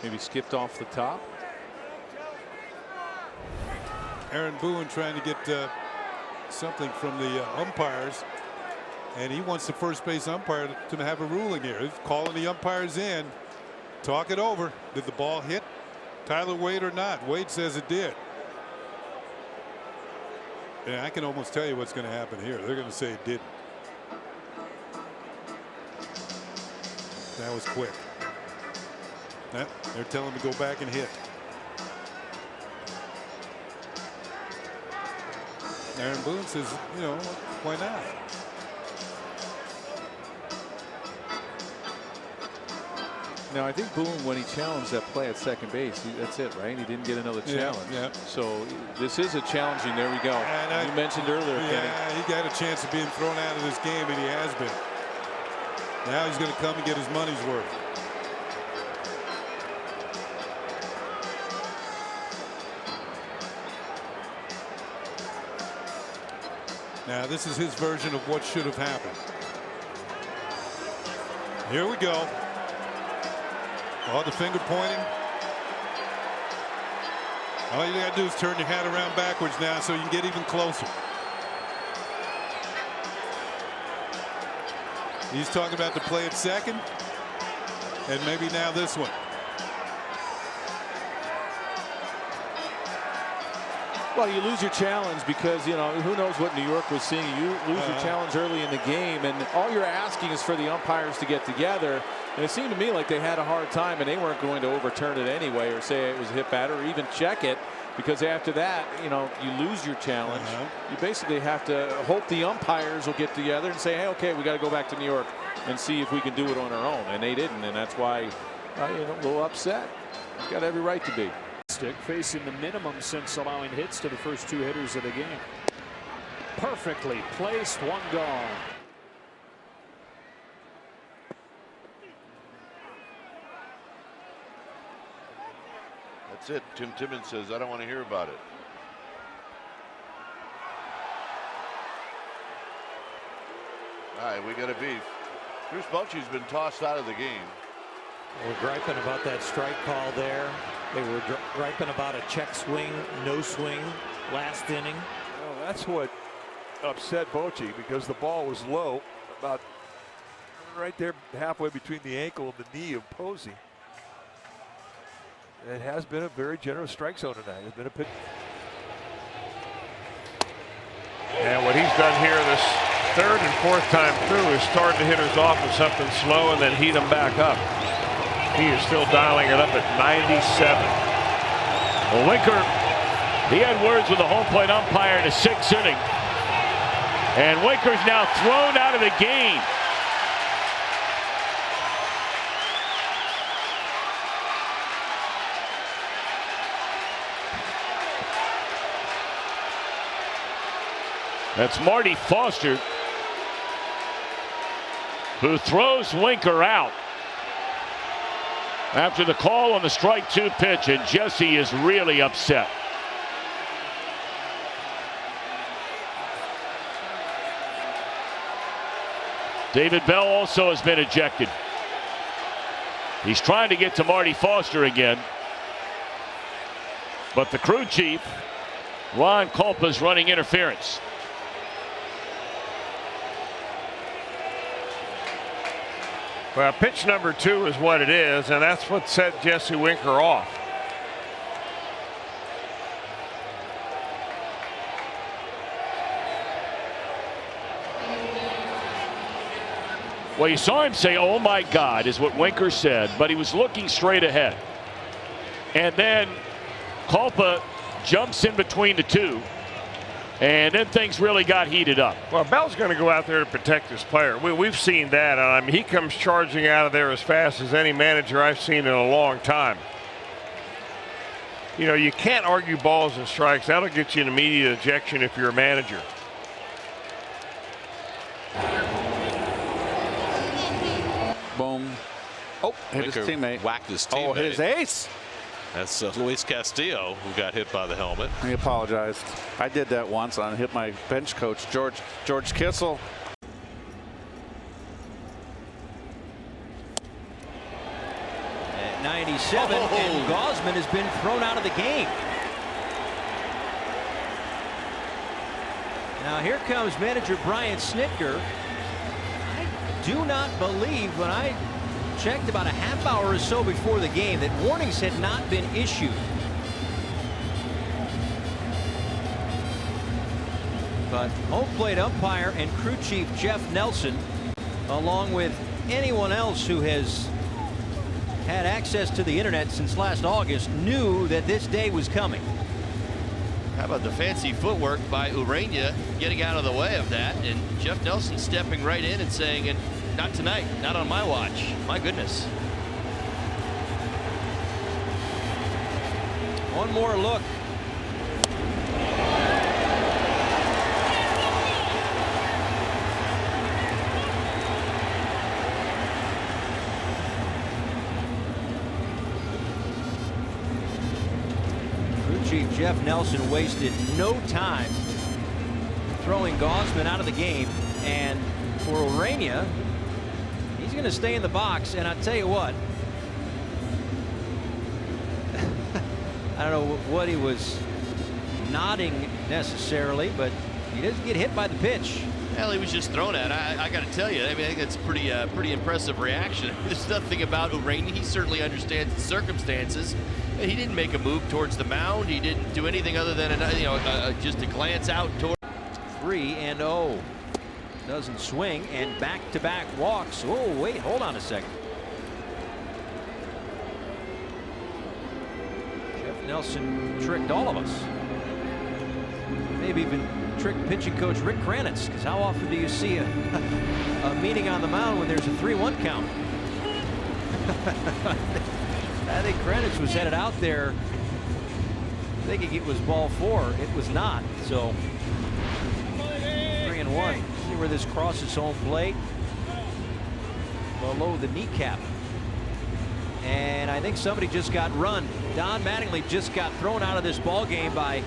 Maybe skipped off the top. Aaron Boone trying to get something from the umpires, and he wants the first base umpire to have a ruling here. He's calling the umpires in. Talk it over. Did the ball hit Tyler Wade or not? Wade says it did. And I can almost tell you what's going to happen here. They're going to say it didn't. That was quick. They're telling him to go back and hit. Aaron Boone says, you know, why not? Now, I think Boone, when he challenged that play at second base, that's it, right? He didn't get another challenge. Yeah. So this is a challenging. There we go. You mentioned earlier, Kenny. He got a chance of being thrown out of this game, and he has been. Now he's going to come and get his money's worth. Now this is his version of what should have happened. Here we go. Oh, the finger pointing. All you got to do is turn your hat around backwards now so you can get even closer. He's talking about the play at second, and maybe now this one. Well, you lose your challenge because, you know, who knows what New York was seeing. You lose your challenge early in the game, and all you're asking is for the umpires to get together. And it seemed to me like they had a hard time, and they weren't going to overturn it anyway or say it was a hit batter or even check it, because after that, you know, you lose your challenge. You basically have to hope the umpires will get together and say, hey, okay, we got to go back to New York and see if we can do it on our own. And they didn't, and that's why, you know, a little upset. Got every right to be. Facing the minimum since allowing hits to the first two hitters of the game. Perfectly placed, one gone. That's it. Tim Timmons says, I don't want to hear about it. All right, we got a beef. Bruce Bochy's been tossed out of the game. We're griping about that strike call there. They were griping about a check swing, no swing last inning. Well, that's what upset Bochy, because the ball was low, about right there halfway between the ankle and the knee of Posey. It has been a very generous strike zone tonight. It's been a pitch. And what he's done here this third and fourth time through is start the hitters off with something slow and then heat them back up. He is still dialing it up at 97. Well, Winker, he had words with the home plate umpire in the sixth inning. And Winker's now thrown out of the game. That's Marty Foster, who throws Winker out after the call on the strike two pitch, and Jesse is really upset. David Bell also has been ejected. He's trying to get to Marty Foster again, but the crew chief, Ron Kulpa, is running interference. Well, pitch number 2 is what it is, and that's what set Jesse Winker off. Well, you saw him say, oh my God, is what Winker said, but he was looking straight ahead. And then Kulpa jumps in between the two, and then things really got heated up. Well, Bell's going to go out there to protect his player. We've seen that. I mean, he comes charging out of there as fast as any manager I've seen in a long time. You know, you can't argue balls and strikes. That'll get you an immediate ejection if you're a manager. Boom. Oh, hit his teammate. Whacked his teammate. Oh, his ace. That's Luis Castillo, who got hit by the helmet. He apologized. I did that once. I hit my bench coach, George Kissel. At 97, and Gausman has been thrown out of the game. Now here comes manager Brian Snitker. I do not believe, when I checked about a half hour or so before the game, that warnings had not been issued. But home plate umpire and crew chief Jeff Nelson, along with anyone else who has had access to the internet since last August, knew that this day was coming. How about the fancy footwork by Urania getting out of the way of that, and Jeff Nelson stepping right in and saying, and not tonight, not on my watch. My goodness. One more look. Crew chief Jeff Nelson wasted no time throwing Gausman out of the game, and for Urania, he's going to stay in the box. And I'll tell you what, I don't know what he was nodding necessarily, but he doesn't get hit by the pitch. Well, he was just thrown at. I got to tell you, I mean, I think that's a pretty impressive reaction. There's nothing about Urania. He certainly understands the circumstances. He didn't make a move towards the mound. He didn't do anything other than just a glance out toward. 3-0. Doesn't swing, and back-to-back walks. Oh, wait, hold on a second. Jeff Nelson tricked all of us. Maybe even tricked pitching coach Rick Kranitz, because how often do you see a meeting on the mound when there's a 3-1 count? I think Kranitz was headed out there thinking it was ball 4. It was not. So 3-1. See where this crosses home plate, below the kneecap, and I think somebody just got run. Don Mattingly just got thrown out of this ball game by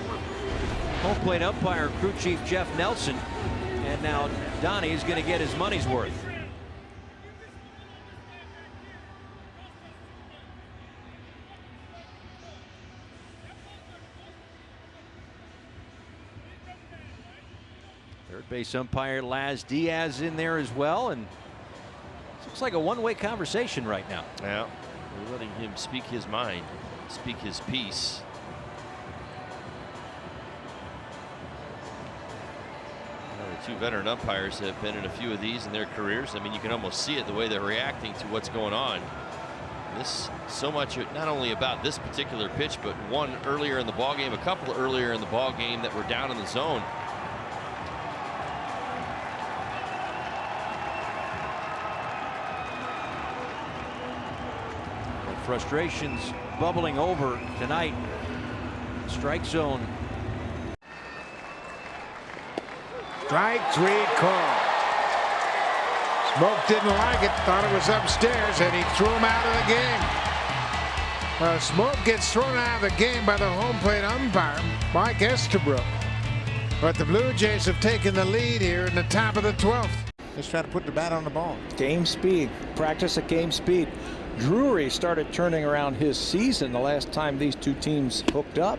home plate umpire and crew chief Jeff Nelson, and now Donnie's going to get his money's worth. Third base umpire Laz Diaz in there as well, and it looks like a one-way conversation right now. Yeah, we're letting him speak his mind, speak his piece. The two veteran umpires have been in a few of these in their careers. I mean, you can almost see it the way they're reacting to what's going on. This so much not only about this particular pitch, but one earlier in the ball game, a couple earlier in the ball game that were down in the zone. Frustrations bubbling over tonight. Strike zone. Strike 3 call. Smoke didn't like it, thought it was upstairs, and he threw him out of the game. Smoke gets thrown out of the game by the home plate umpire, Mike Estabrook. But the Blue Jays have taken the lead here in the top of the 12th. Just trying to put the bat on the ball. Game speed, practice at game speed. Drury started turning around his season the last time these two teams hooked up.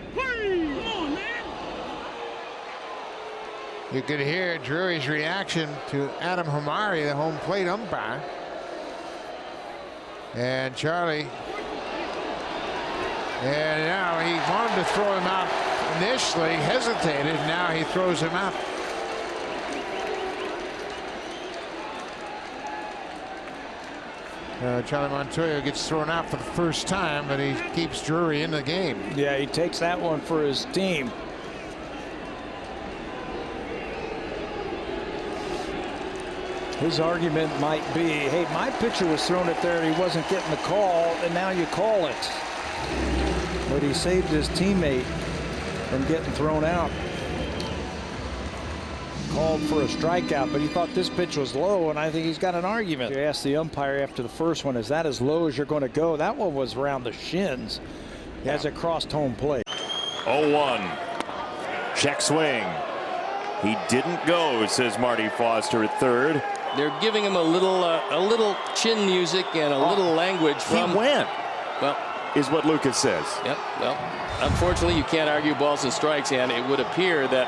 You could hear Drury's reaction to Adam Hamari, the home plate umpire. And Charlie. And now he wanted to throw him out initially, hesitated. Now he throws him out. Charlie Montoya gets thrown out for the first time, but he keeps Drury in the game. Yeah, he takes that one for his team. His argument might be, hey, my pitcher was thrown it there and he wasn't getting the call, and now you call it. But he saved his teammate from getting thrown out. Called for a strikeout, but he thought this pitch was low, and I think he's got an argument. You asked the umpire after the first one, is that as low as you're going to go? That one was around the shins. Has it crossed home plate? 0-1. Check swing. He didn't go, says Marty Foster at third. They're giving him a little chin music and a little language from. He went. Well, is what Lucas says. Yep. Well, unfortunately, you can't argue balls and strikes, and it would appear that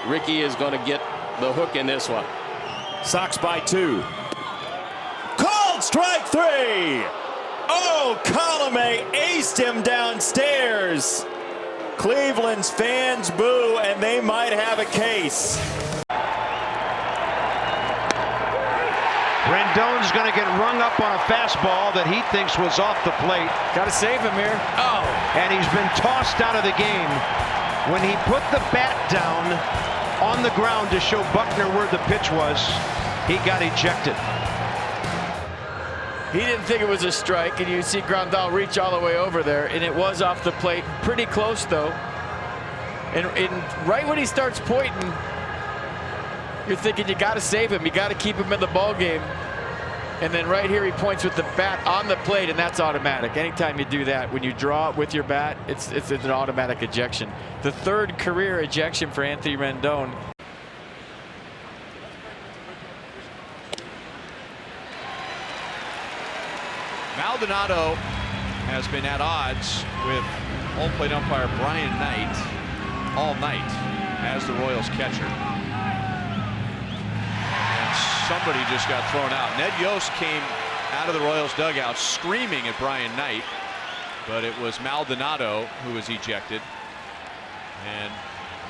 Ricky is going to get the hook in this one. Sox by 2. Called strike 3. Oh, Colomé aced him downstairs. Cleveland's fans boo, and they might have a case. Rendon's going to get rung up on a fastball that he thinks was off the plate. Got to save him here. Oh, and he's been tossed out of the game. When he put the bat down on the ground to show Buckner where the pitch was, he got ejected. He didn't think it was a strike, and you see Grandal reach all the way over there, and it was off the plate. Pretty close, though. And right when he starts pointing, you're thinking you got to save him. You got to keep him in the ball game. And then right here he points with the bat on the plate, and that's automatic. Anytime you do that, when you draw it with your bat, it's an automatic ejection. The 3rd career ejection for Anthony Rendon. Maldonado has been at odds with home plate umpire Brian Knight all night as the Royals catcher. And somebody just got thrown out. Ned Yost came out of the Royals dugout screaming at Brian Knight, but it was Maldonado who was ejected. And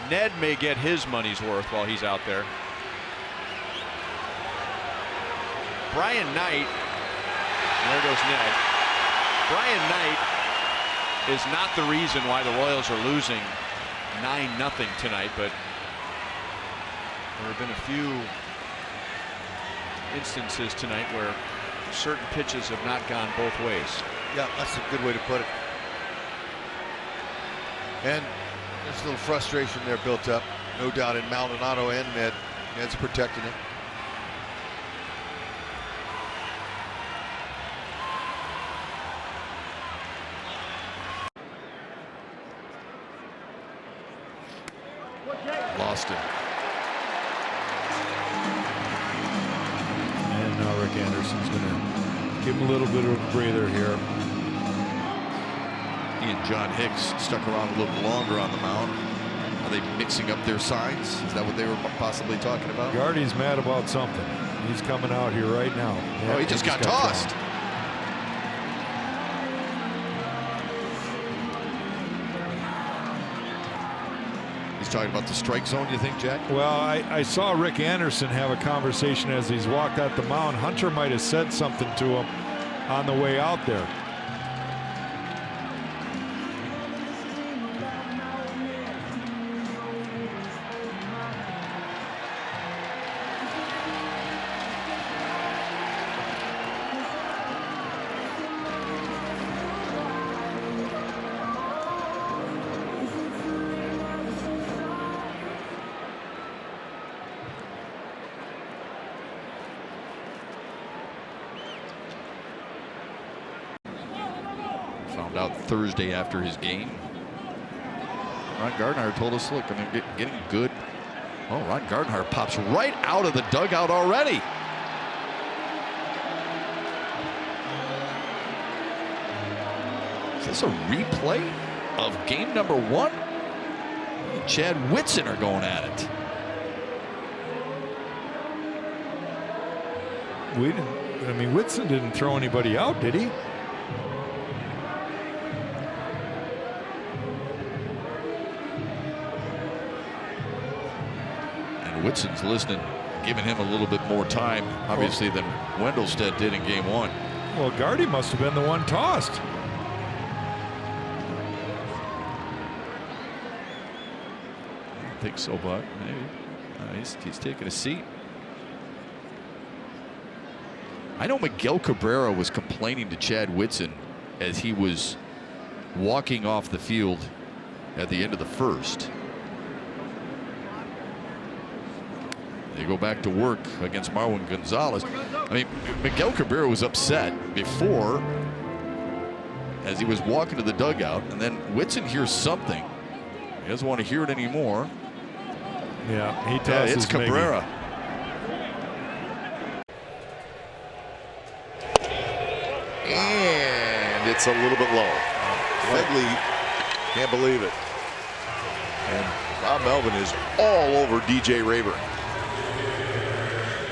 Ned may get his money's worth while he's out there. Brian Knight. There goes Ned. Brian Knight is not the reason why the Royals are losing 9-0 tonight, but there have been a few instances tonight where certain pitches have not gone both ways. Yeah, that's a good way to put it. And there's a little frustration there built up, no doubt, in Maldonado and Ned. Ned's protecting him. Lost it. And now Rick Anderson's going to give him a little bit of a breather here. He and John Hicks stuck around a little longer on the mound. Are they mixing up their signs? Is that what they were possibly talking about? Gardy's mad about something. He's coming out here right now. Yeah, he just got tossed. Thrown. Talking about the strike zone, you think, Jack? Well, I saw Rick Anderson have a conversation as he's walked out the mound. Hunter might have said something to him on the way out there. Found out Thursday after his game. Ron Gardner told us, look, I mean, getting good. Oh, Ron Gardner pops right out of the dugout already. Is this a replay of game number 1? Chad Whitson are going at it. I mean, Whitson didn't throw anybody out, did he? Whitson's listening, giving him a little bit more time, obviously, than Wendelstedt did in game 1. Well, Gardy must have been the one tossed. I don't think so, but maybe. He's taking a seat. I know Miguel Cabrera was complaining to Chad Whitson as he was walking off the field at the end of the first. They go back to work against Marwin Gonzalez. I mean, Miguel Cabrera was upset before as he was walking to the dugout, and then Whitson hears something. He doesn't want to hear it anymore. Yeah, he tosses. It's Cabrera. And it's a little bit low. Fegley can't believe it. And Bob Melvin is all over DJ Rayburn.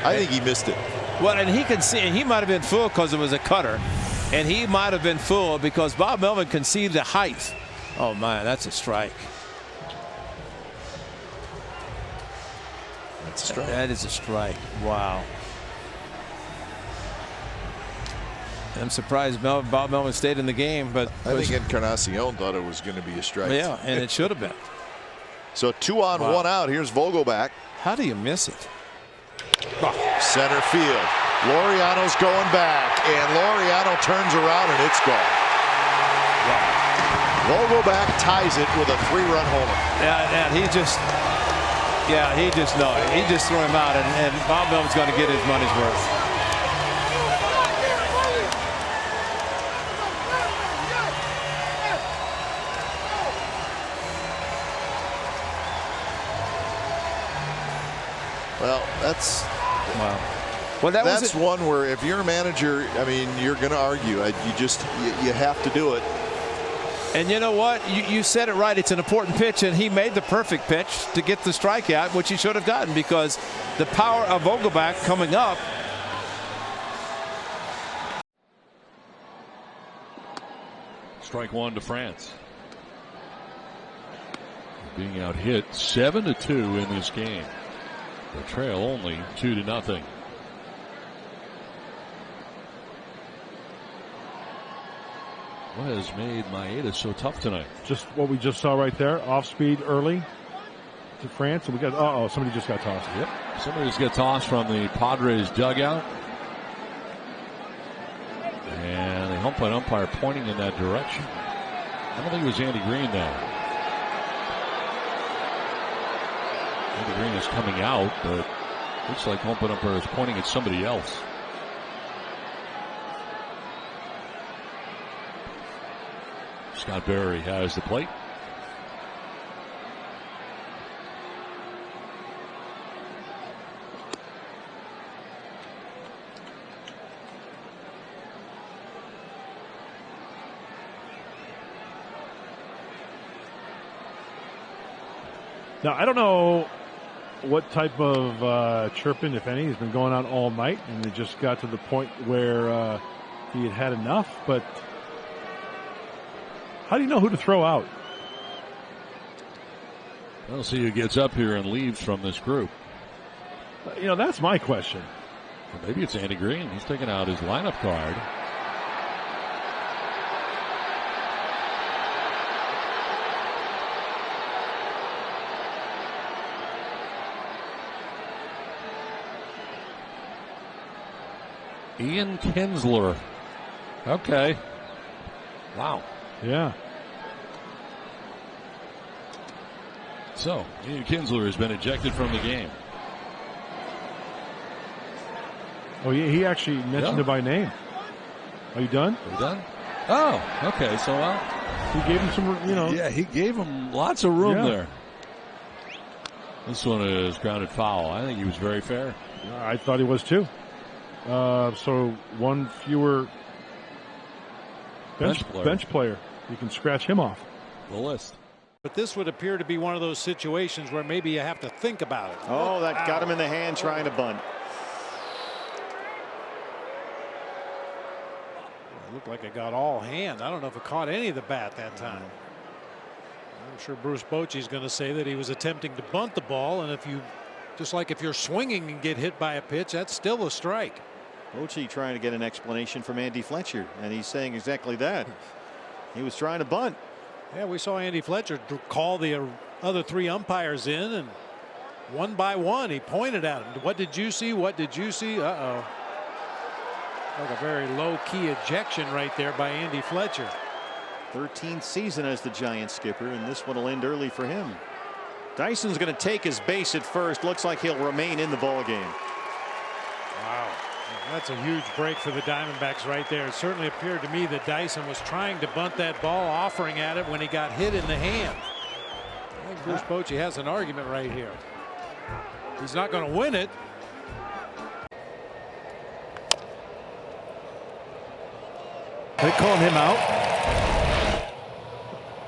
I think he missed it. Well, and he can see, and he might have been fooled because it was a cutter. And he might have been fooled because Bob Melvin can see the height. Oh, man, that's a strike. That's a strike. That is a strike. Wow. I'm surprised Bob Melvin stayed in the game, but I think Encarnacion thought it was going to be a strike. Yeah, and it should have been. So 2 on, 1 out. Here's Vogelbach. How do you miss it? Center field. Laureano's going back, and Laureano turns around, and it's gone. Vogelbach ties it with a 3-run homer. Yeah, he just threw him out, and Bob Melvin's going to get his money's worth. Well, that's wow. Well, that's one where if you're a manager, I mean, you're going to argue. You have to do it. And you know what? You said it right. It's an important pitch, and he made the perfect pitch to get the strikeout, which he should have gotten because the power of Vogelbach coming up. Strike one to France. Being out hit 7-2 in this game. The trail only 2-0. What has made Maeda so tough tonight? Just what we just saw right there. Off speed early to France. And we got, somebody just got tossed. Yep. Somebody just got tossed from the Padres dugout. And the home plate umpire pointing in that direction. I don't think it was Andy Green though. Andy Green is coming out, but looks like home plate umpire is pointing at somebody else. Scott Berry has the plate. Now, I don't know what type of chirping, if any, has been going on all night, and it just got to the point where he had had enough. But how do you know who to throw out? We'll see who gets up here and leaves from this group. You know, that's my question. Well, maybe it's Andy Green. He's taking out his lineup card. Ian Kinsler. Okay. Wow. Yeah. So, Ian Kinsler has been ejected from the game. Oh, he actually mentioned it by name. Are you done? Are you done? Oh, okay. So, he gave him some, you know. Yeah, he gave him lots of room there. This one is grounded foul. I think he was very fair. I thought he was too. So one fewer bench player. You can scratch him off the list. But this would appear to be one of those situations where maybe you have to think about it. Oh, that got him in the hand trying to bunt. It looked like it got all hand. I don't know if it caught any of the bat that time. I'm sure Bruce Bochy's going to say that he was attempting to bunt the ball, and if you're swinging and get hit by a pitch, that's still a strike. Bochy trying to get an explanation from Andy Fletcher, and he's saying exactly that. He was trying to bunt. Yeah, we saw Andy Fletcher call the other 3 umpires in, and one by one he pointed at him. What did you see? What did you see? Uh-oh. Like a very low-key ejection right there by Andy Fletcher. 13th season as the Giants skipper, and this one will end early for him. Dyson's going to take his base at first. Looks like he'll remain in the ball game. Wow. That's a huge break for the Diamondbacks right there. It certainly appeared to me that Dyson was trying to bunt that ball, offering at it when he got hit in the hand. I think Bruce Bochy has an argument right here. He's not going to win it. They calling him out?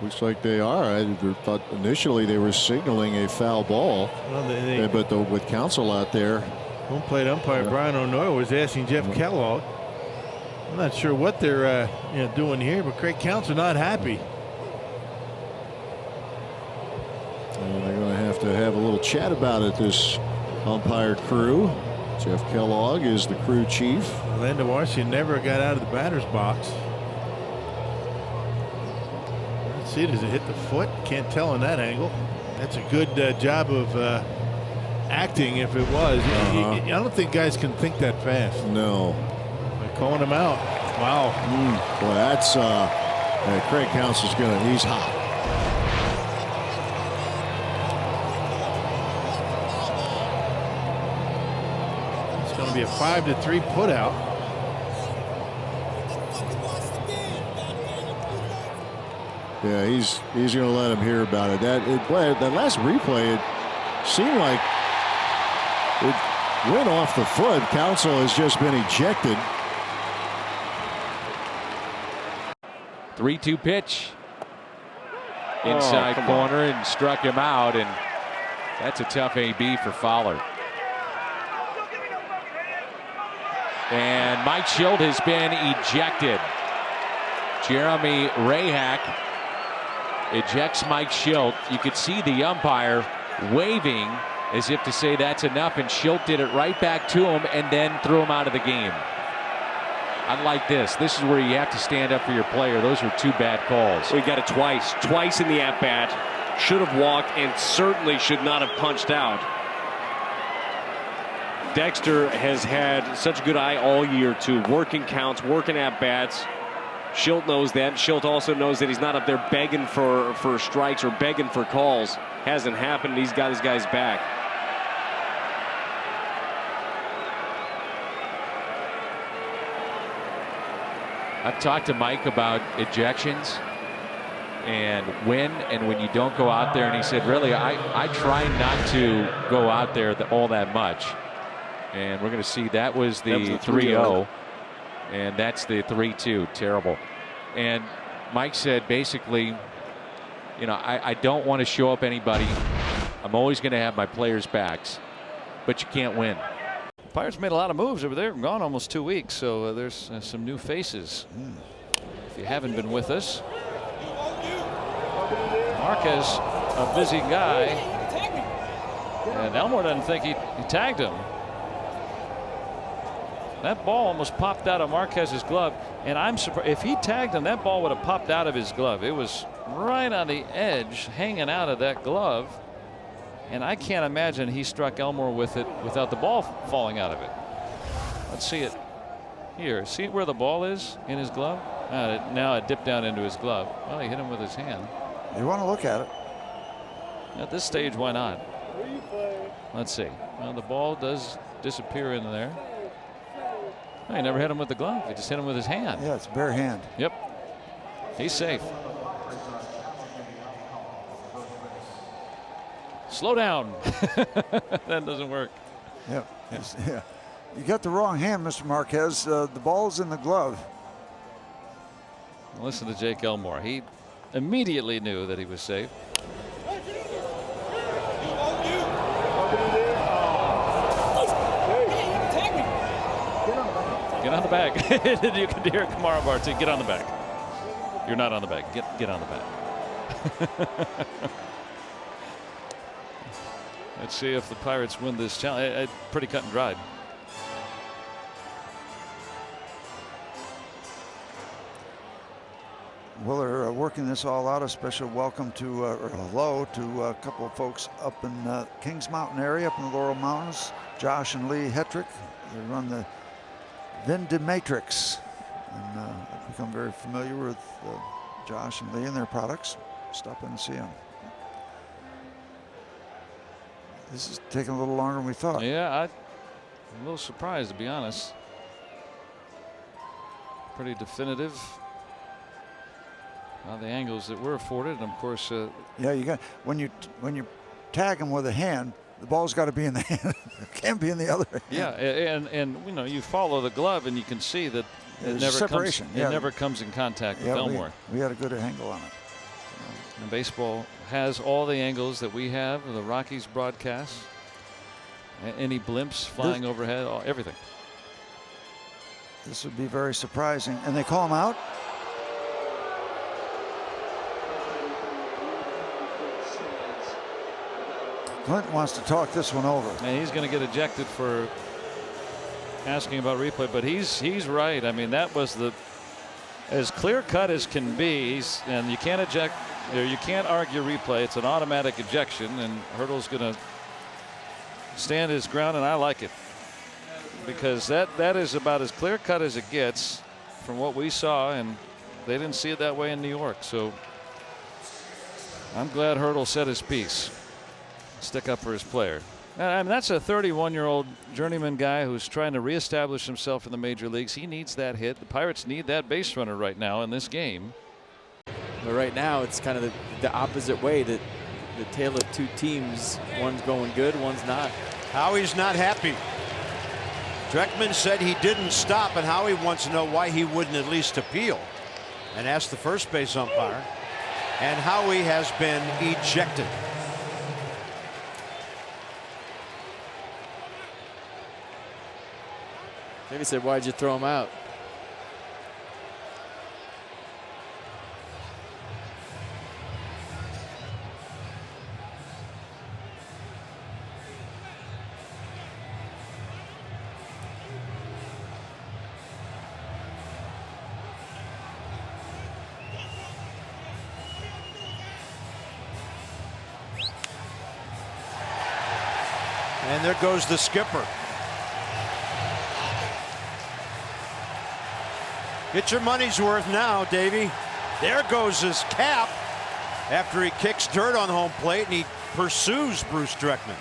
Looks like they are. I thought initially they were signaling a foul ball. Well, but with Counsell out there. Home plate umpire Brian O'Noy was asking Jeff Kellogg. I'm not sure what they're doing here, but Craig Counsell not happy. And they're going to have a little chat about it, this umpire crew. Jeff Kellogg is the crew chief. Orlando Arcia never got out of the batter's box. Let's see, does it hit the foot? Can't tell on that angle. That's a good job of acting if it was. I don't think guys can think that fast. No. They're calling him out. Wow. Well, that's Craig Counsell's he's hot. It's going to be a 5-3 put out. Yeah, he's going to let him hear about it. That last replay, it seemed like it went off the foot. Counsell has just been ejected. 3-2 pitch. Inside corner and struck him out, and that's a tough AB for Fowler. And Mike Schilt has been ejected. Jeremy Rayhack ejects Mike Schilt. You could see the umpire waving as if to say that's enough, and Schilt did it right back to him and then threw him out of the game. Unlike this is where you have to stand up for your player. Those were two bad calls. We got it twice in the at-bat. Should have walked and certainly should not have punched out. Dexter has had such a good eye all year to working counts, working at-bats. Schilt knows that. Schilt also knows that he's not up there begging for strikes or begging for calls. Hasn't happened. He's got his guys back. I've talked to Mike about ejections and when you don't go out there, and he said, really, I try not to go out there all that much. And we're going to see that was the 3-0, and that's the 3-2. Terrible. And Mike said basically, I don't want to show up anybody. I'm always going to have my players' backs, but you can't win. Pirates made a lot of moves over there. Gone almost 2 weeks, so there's some new faces. If you haven't been with us, Marquez, a busy guy, and Elmore doesn't think he tagged him. That ball almost popped out of Marquez's glove, and I'm surprised if he tagged him, that ball would have popped out of his glove. It was right on the edge, hanging out of that glove. And I can't imagine he struck Elmore with it without the ball falling out of it. Let's see it here. See where the ball is in his glove? Now it dipped down into his glove. Well, he hit him with his hand. You want to look at it. At this stage, why not? Let's see. Well, the ball does disappear in there. Oh, he never hit him with the glove. He just hit him with his hand. Yeah, it's bare hand. Yep. He's safe. Slow down. That doesn't work. Yeah. Yeah. You got the wrong hand, Mr. Marquez. The ball's in the glove. Listen to Jake Elmore. He immediately knew that he was safe. Get on the bag. You can hear Kamara Barty. Get on the bag. You're not on the bag. Get on the bag. Let's see if the Pirates win this challenge. Pretty cut and dried. Well, they're working this all out. A special welcome to, or hello to a couple of folks up in Kings Mountain area, up in the Laurel Mountains. Josh and Lee Hetrick. They run the Vendimatrix. And I've become very familiar with Josh and Lee and their products. Stop in and see them. This is taking a little longer than we thought. Yeah, I'm a little surprised, to be honest. pretty definitive on the angles that we're afforded. And of course, yeah, you got when you tag him with a hand, the ball's got to be in the hand. It can't be in the other hand. Yeah, and you know, you follow the glove and you can see that it never separation. comes. It never comes in contact with Elmore. We had a good angle on it. And baseball has all the angles that we have. The Rockies broadcast. Any blimps flying overhead, everything. This would be very surprising. And they call him out? Clint wants to talk this one over. And he's going to get ejected for asking about replay, but he's right. I mean, that was as clear cut as can be. And you can't eject, or you can't argue replay. It's an automatic ejection, and Hurdle's going to stand his ground, and I like it because that is about as clear cut as it gets from what we saw, and they didn't see it that way in New York. So I'm glad Hurdle said his piece. Stick up for his player. I mean, that's a 31-year-old journeyman guy who's trying to reestablish himself in the major leagues. He needs that hit. The Pirates need that base runner right now in this game. But right now, it's kind of the opposite way. That the tale of two teams. One's going good, one's not. Howie's not happy. Dreckman said he didn't stop, and Howie wants to know why he wouldn't at least appeal and ask the first base umpire. And Howie has been ejected. Maybe said, why'd you throw him out? And there goes the skipper. Get your money's worth now, Davey. There goes his cap after he kicks dirt on home plate, and he pursues Bruce Dreckman.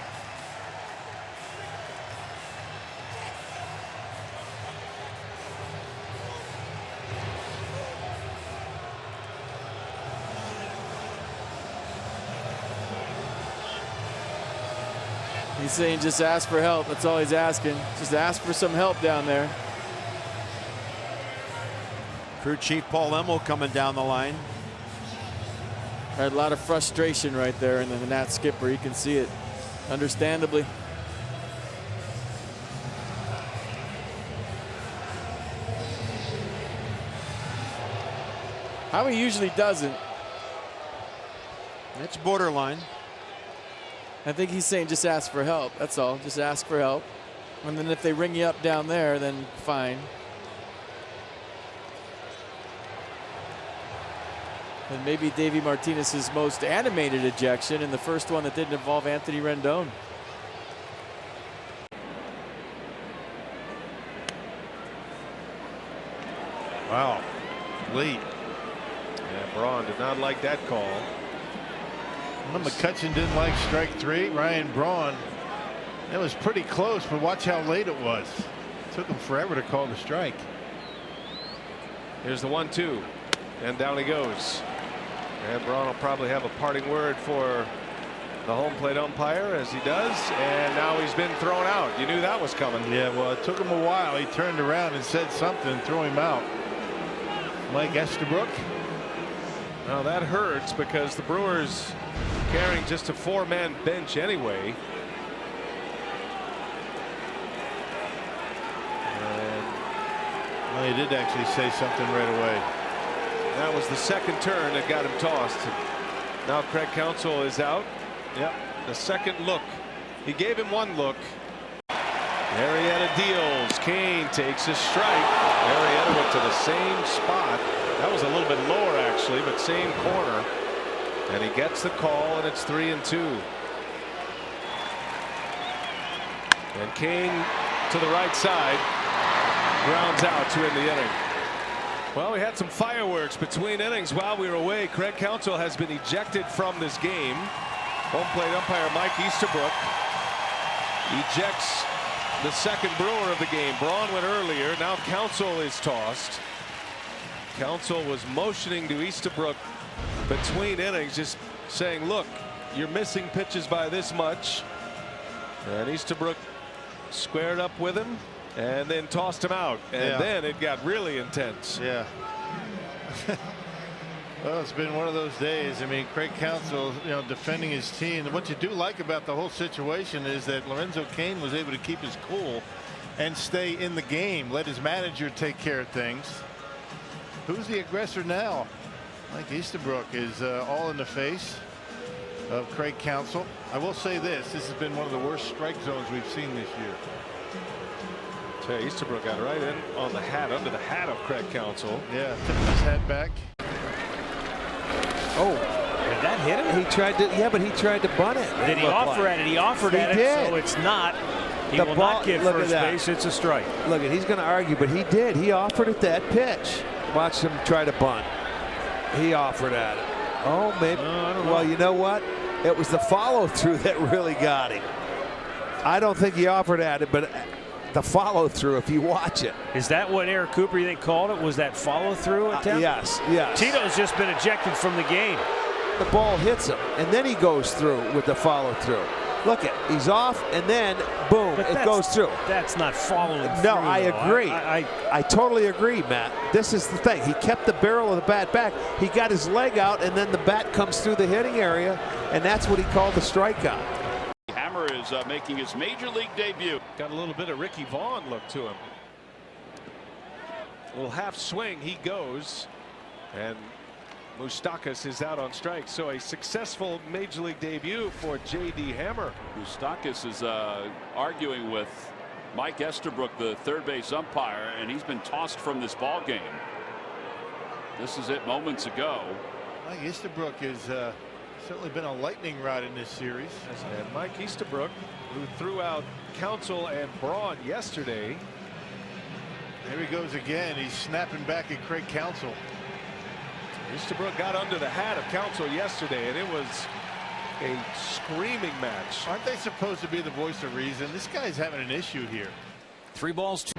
He's saying just ask for help. That's all he's asking. Just ask for some help down there. Crew Chief Paul Emmel coming down the line. Had a lot of frustration right there in the Nat skipper. You can see it, understandably. Howie usually doesn't. It's borderline. I think he's saying just ask for help. That's all. Just ask for help. And then if they ring you up down there, then fine. And maybe Davey Martinez's most animated ejection, and the first one that didn't involve Anthony Rendon. Wow. Late. Yeah, Braun did not like that call. McCutcheon didn't like strike 3. Ryan Braun. It was pretty close, but watch how late it was. It took him forever to call the strike. Here's the 1-2. And down he goes. And Braun will probably have a parting word for the home plate umpire, as he does. And now he's been thrown out. You knew that was coming. Yeah, well, it took him a while. He turned around and said something and threw him out. Mike Estabrook. Now that hurts because the Brewers carrying just a 4-man bench anyway. Well, he did actually say something right away. That was the second turn that got him tossed. Now Craig Counsell is out. Yep, the second look. He gave him one look. Arrieta deals. Kane takes a strike. Arrieta went to the same spot. That was a little bit lower actually, but same corner. And he gets the call, and it's 3-2. And Kane to the right side grounds out to end the inning. Well, we had some fireworks between innings while we were away. Craig Counsell has been ejected from this game. Home plate umpire Mike Easterbrook ejects the second Brewer of the game. Braun went earlier. Now Counsell is tossed. Counsell was motioning to Easterbrook between innings, just saying, look, you're missing pitches by this much. And Easterbrook squared up with him and then tossed him out. And then it got really intense. Yeah. Well, it's been one of those days. I mean, Craig Counsell, defending his team. What you do like about the whole situation is that Lorenzo Cain was able to keep his cool and stay in the game, let his manager take care of things. Who's the aggressor now? Mike Easterbrook is all in the face of Craig Counsell. I will say this has been one of the worst strike zones we've seen this year. Easterbrook got right in on the hat, under the hat of Craig Counsell. Yeah, tipping his hat back. Oh, did that hit him? He tried to, but he tried to bunt it. Did he offer at it? He offered at it, so it's not. He will not give first base. It's a strike. Look, he's going to argue, but he did. He offered at that pitch. Watch him try to bunt. He offered at it. Oh, maybe. I don't know. Well, you know what? It was the follow-through that really got him. I don't think he offered at it, but the follow-through, if you watch it. Is that what Eric Cooper, you think, called it? Was that follow-through attempt? Yes. Tito's just been ejected from the game. The ball hits him, and then he goes through with the follow-through. Look at, he's off, and then boom, it goes through. That's not following through. No, I agree. I totally agree, Matt. This is the thing. He kept the barrel of the bat back. He got his leg out, and then the bat comes through the hitting area, and that's what he called the strikeout. Hammer is making his major league debut. Got a little bit of Ricky Vaughn look to him. A little half swing, he goes, and Moustakas is out on strike. So a successful major league debut for J.D. Hammer. Moustakas is arguing with Mike Easterbrook, the third base umpire, and he's been tossed from this ball game. This is it moments ago. Mike Easterbrook has certainly been a lightning rod in this series. And Mike Easterbrook, who threw out Counsell and Braun yesterday. There he goes again. He's snapping back at Craig Counsell. Easterbrook got under the hat of Counsell yesterday, and it was a screaming match. Aren't they supposed to be the voice of reason? This guy's having an issue here. 3 balls.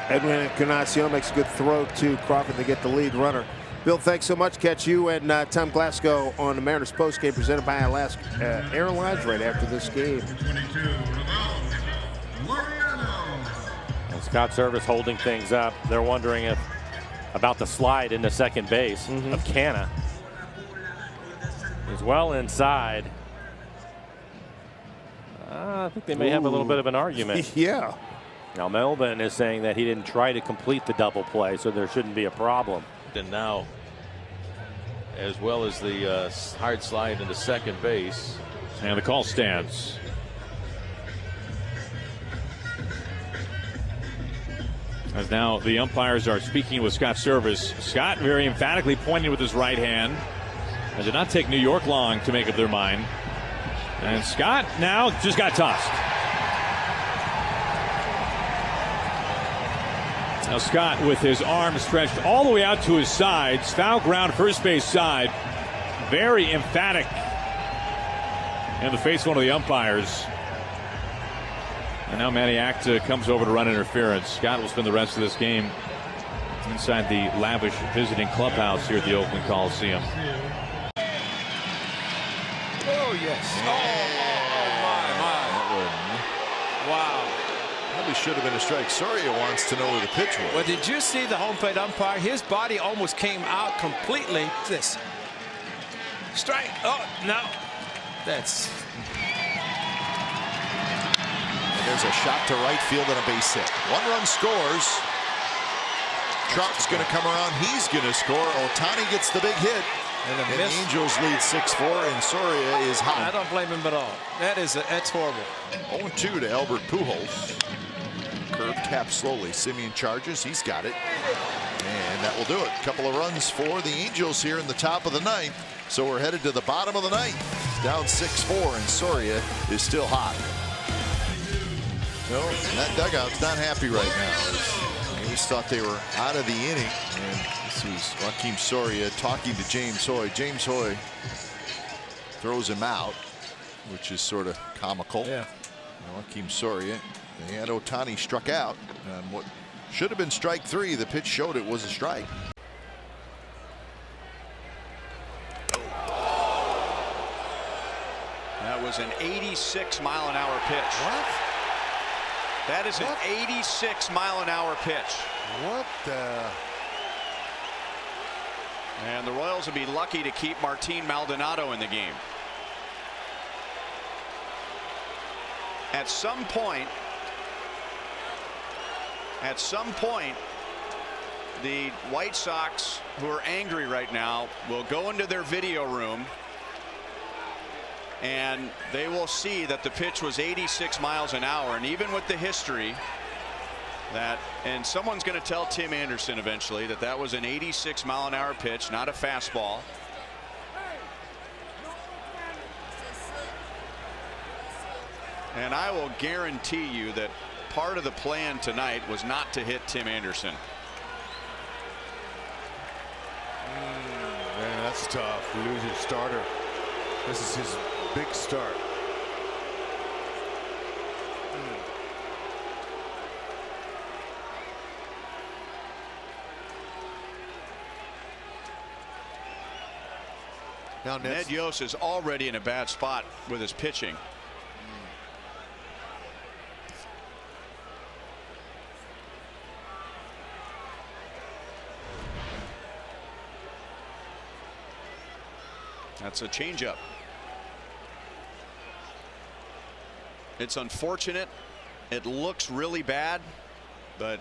Edwin Encarnacion makes a good throw to Crawford to get the lead runner. Bill, thanks so much. Catch you and Tom Glasgow on the Mariners postgame presented by Alaska Airlines right after this game. And Scott Service holding things up. They're wondering about the slide into second base of Canna. He's well inside. I think they may have a little bit of an argument. Yeah. Now Melvin is saying that he didn't try to complete the double play, so there shouldn't be a problem. And now, as well as the hard slide into second base. And the call stands. As now the umpires are speaking with Scott Service. Scott very emphatically pointing with his right hand. It did not take New York long to make up their mind. And Scott now just got tossed. Now Scott with his arms stretched all the way out to his sides. Foul ground, first base side. Very emphatic in the face of one of the umpires. And now Manny Acta comes over to run interference. Scott will spend the rest of this game inside the lavish visiting clubhouse here at the Oakland Coliseum. Oh, yes. My. Wow. Probably should have been a strike. Soria wants to know where the pitch was. Well, did you see the home plate umpire? His body almost came out completely. This. Strike. Oh, no. That's. And there's a shot to right field and a base hit. 1 run scores. Trout's going to come around. He's going to score. Ohtani gets the big hit. And the Angels lead 6-4, and Soria is hot. I don't blame him at all. That's horrible. 0-2 to Albert Pujols. Curve tap slowly. Simeon charges. He's got it. And that will do it. A couple of runs for the Angels here in the top of the 9th. So we're headed to the bottom of the 9th. Down 6-4, and Soria is still hot. No, that dugout's not happy right now. A's thought they were out of the inning. And this was Joakim Soria talking to James Hoy. James Hoy throws him out, which is sort of comical. Yeah. Joakim Soria. They had Ohtani struck out on what should have been strike 3. The pitch showed it was a strike. That was an 86-mile-an-hour pitch. What? That is an 86-mile-an-hour pitch. What the? And the Royals would be lucky to keep Martin Maldonado in the game. At some point, the White Sox, who are angry right now, will go into their video room and they will see that the pitch was 86 miles an hour. And even with the history that, and someone's going to tell Tim Anderson eventually that that was an 86-mile-an-hour pitch, not a fastball. And I will guarantee you that part of the plan tonight was not to hit Tim Anderson. Man, that's tough. You lose your starter. This is his big start. Now Ned Yost is already in a bad spot with his pitching. That's a changeup. It's unfortunate. It looks really bad, but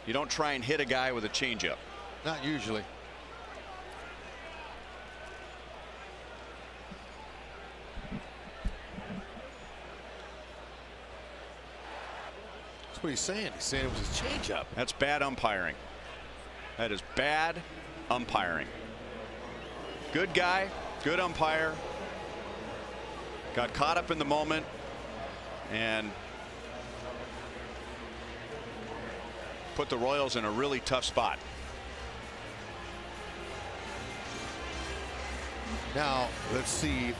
you don't try and hit a guy with a changeup. Not usually. That's what he's saying. He's saying it was a changeup. That's bad umpiring. That is bad umpiring. Good guy, good umpire. Got caught up in the moment and put the Royals in a really tough spot. Now let's see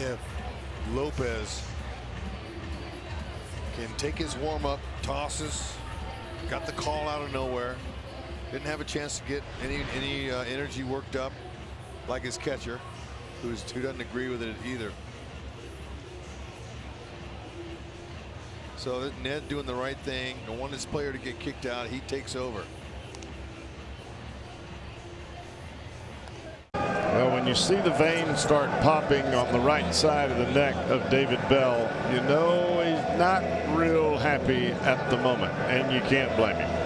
if Lopez can take his warm-up tosses. Got the call out of nowhere. Didn't have a chance to get any energy worked up like his catcher, who doesn't agree with it either. So Ned doing the right thing. Don't want his player to get kicked out. He takes over. Well, when you see the veins start popping on the right side of the neck of David Bell, you know he's not real happy at the moment, and you can't blame him.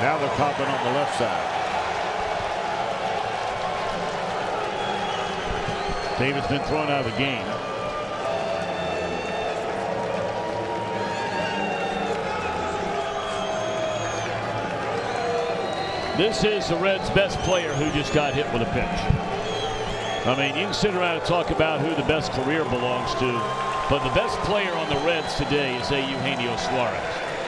Now they're popping on the left side. David's been thrown out of the game. This is the Reds' best player who just got hit with a pitch. I mean, you can sit around and talk about who the best career belongs to, but the best player on the Reds today is Eugenio Suarez.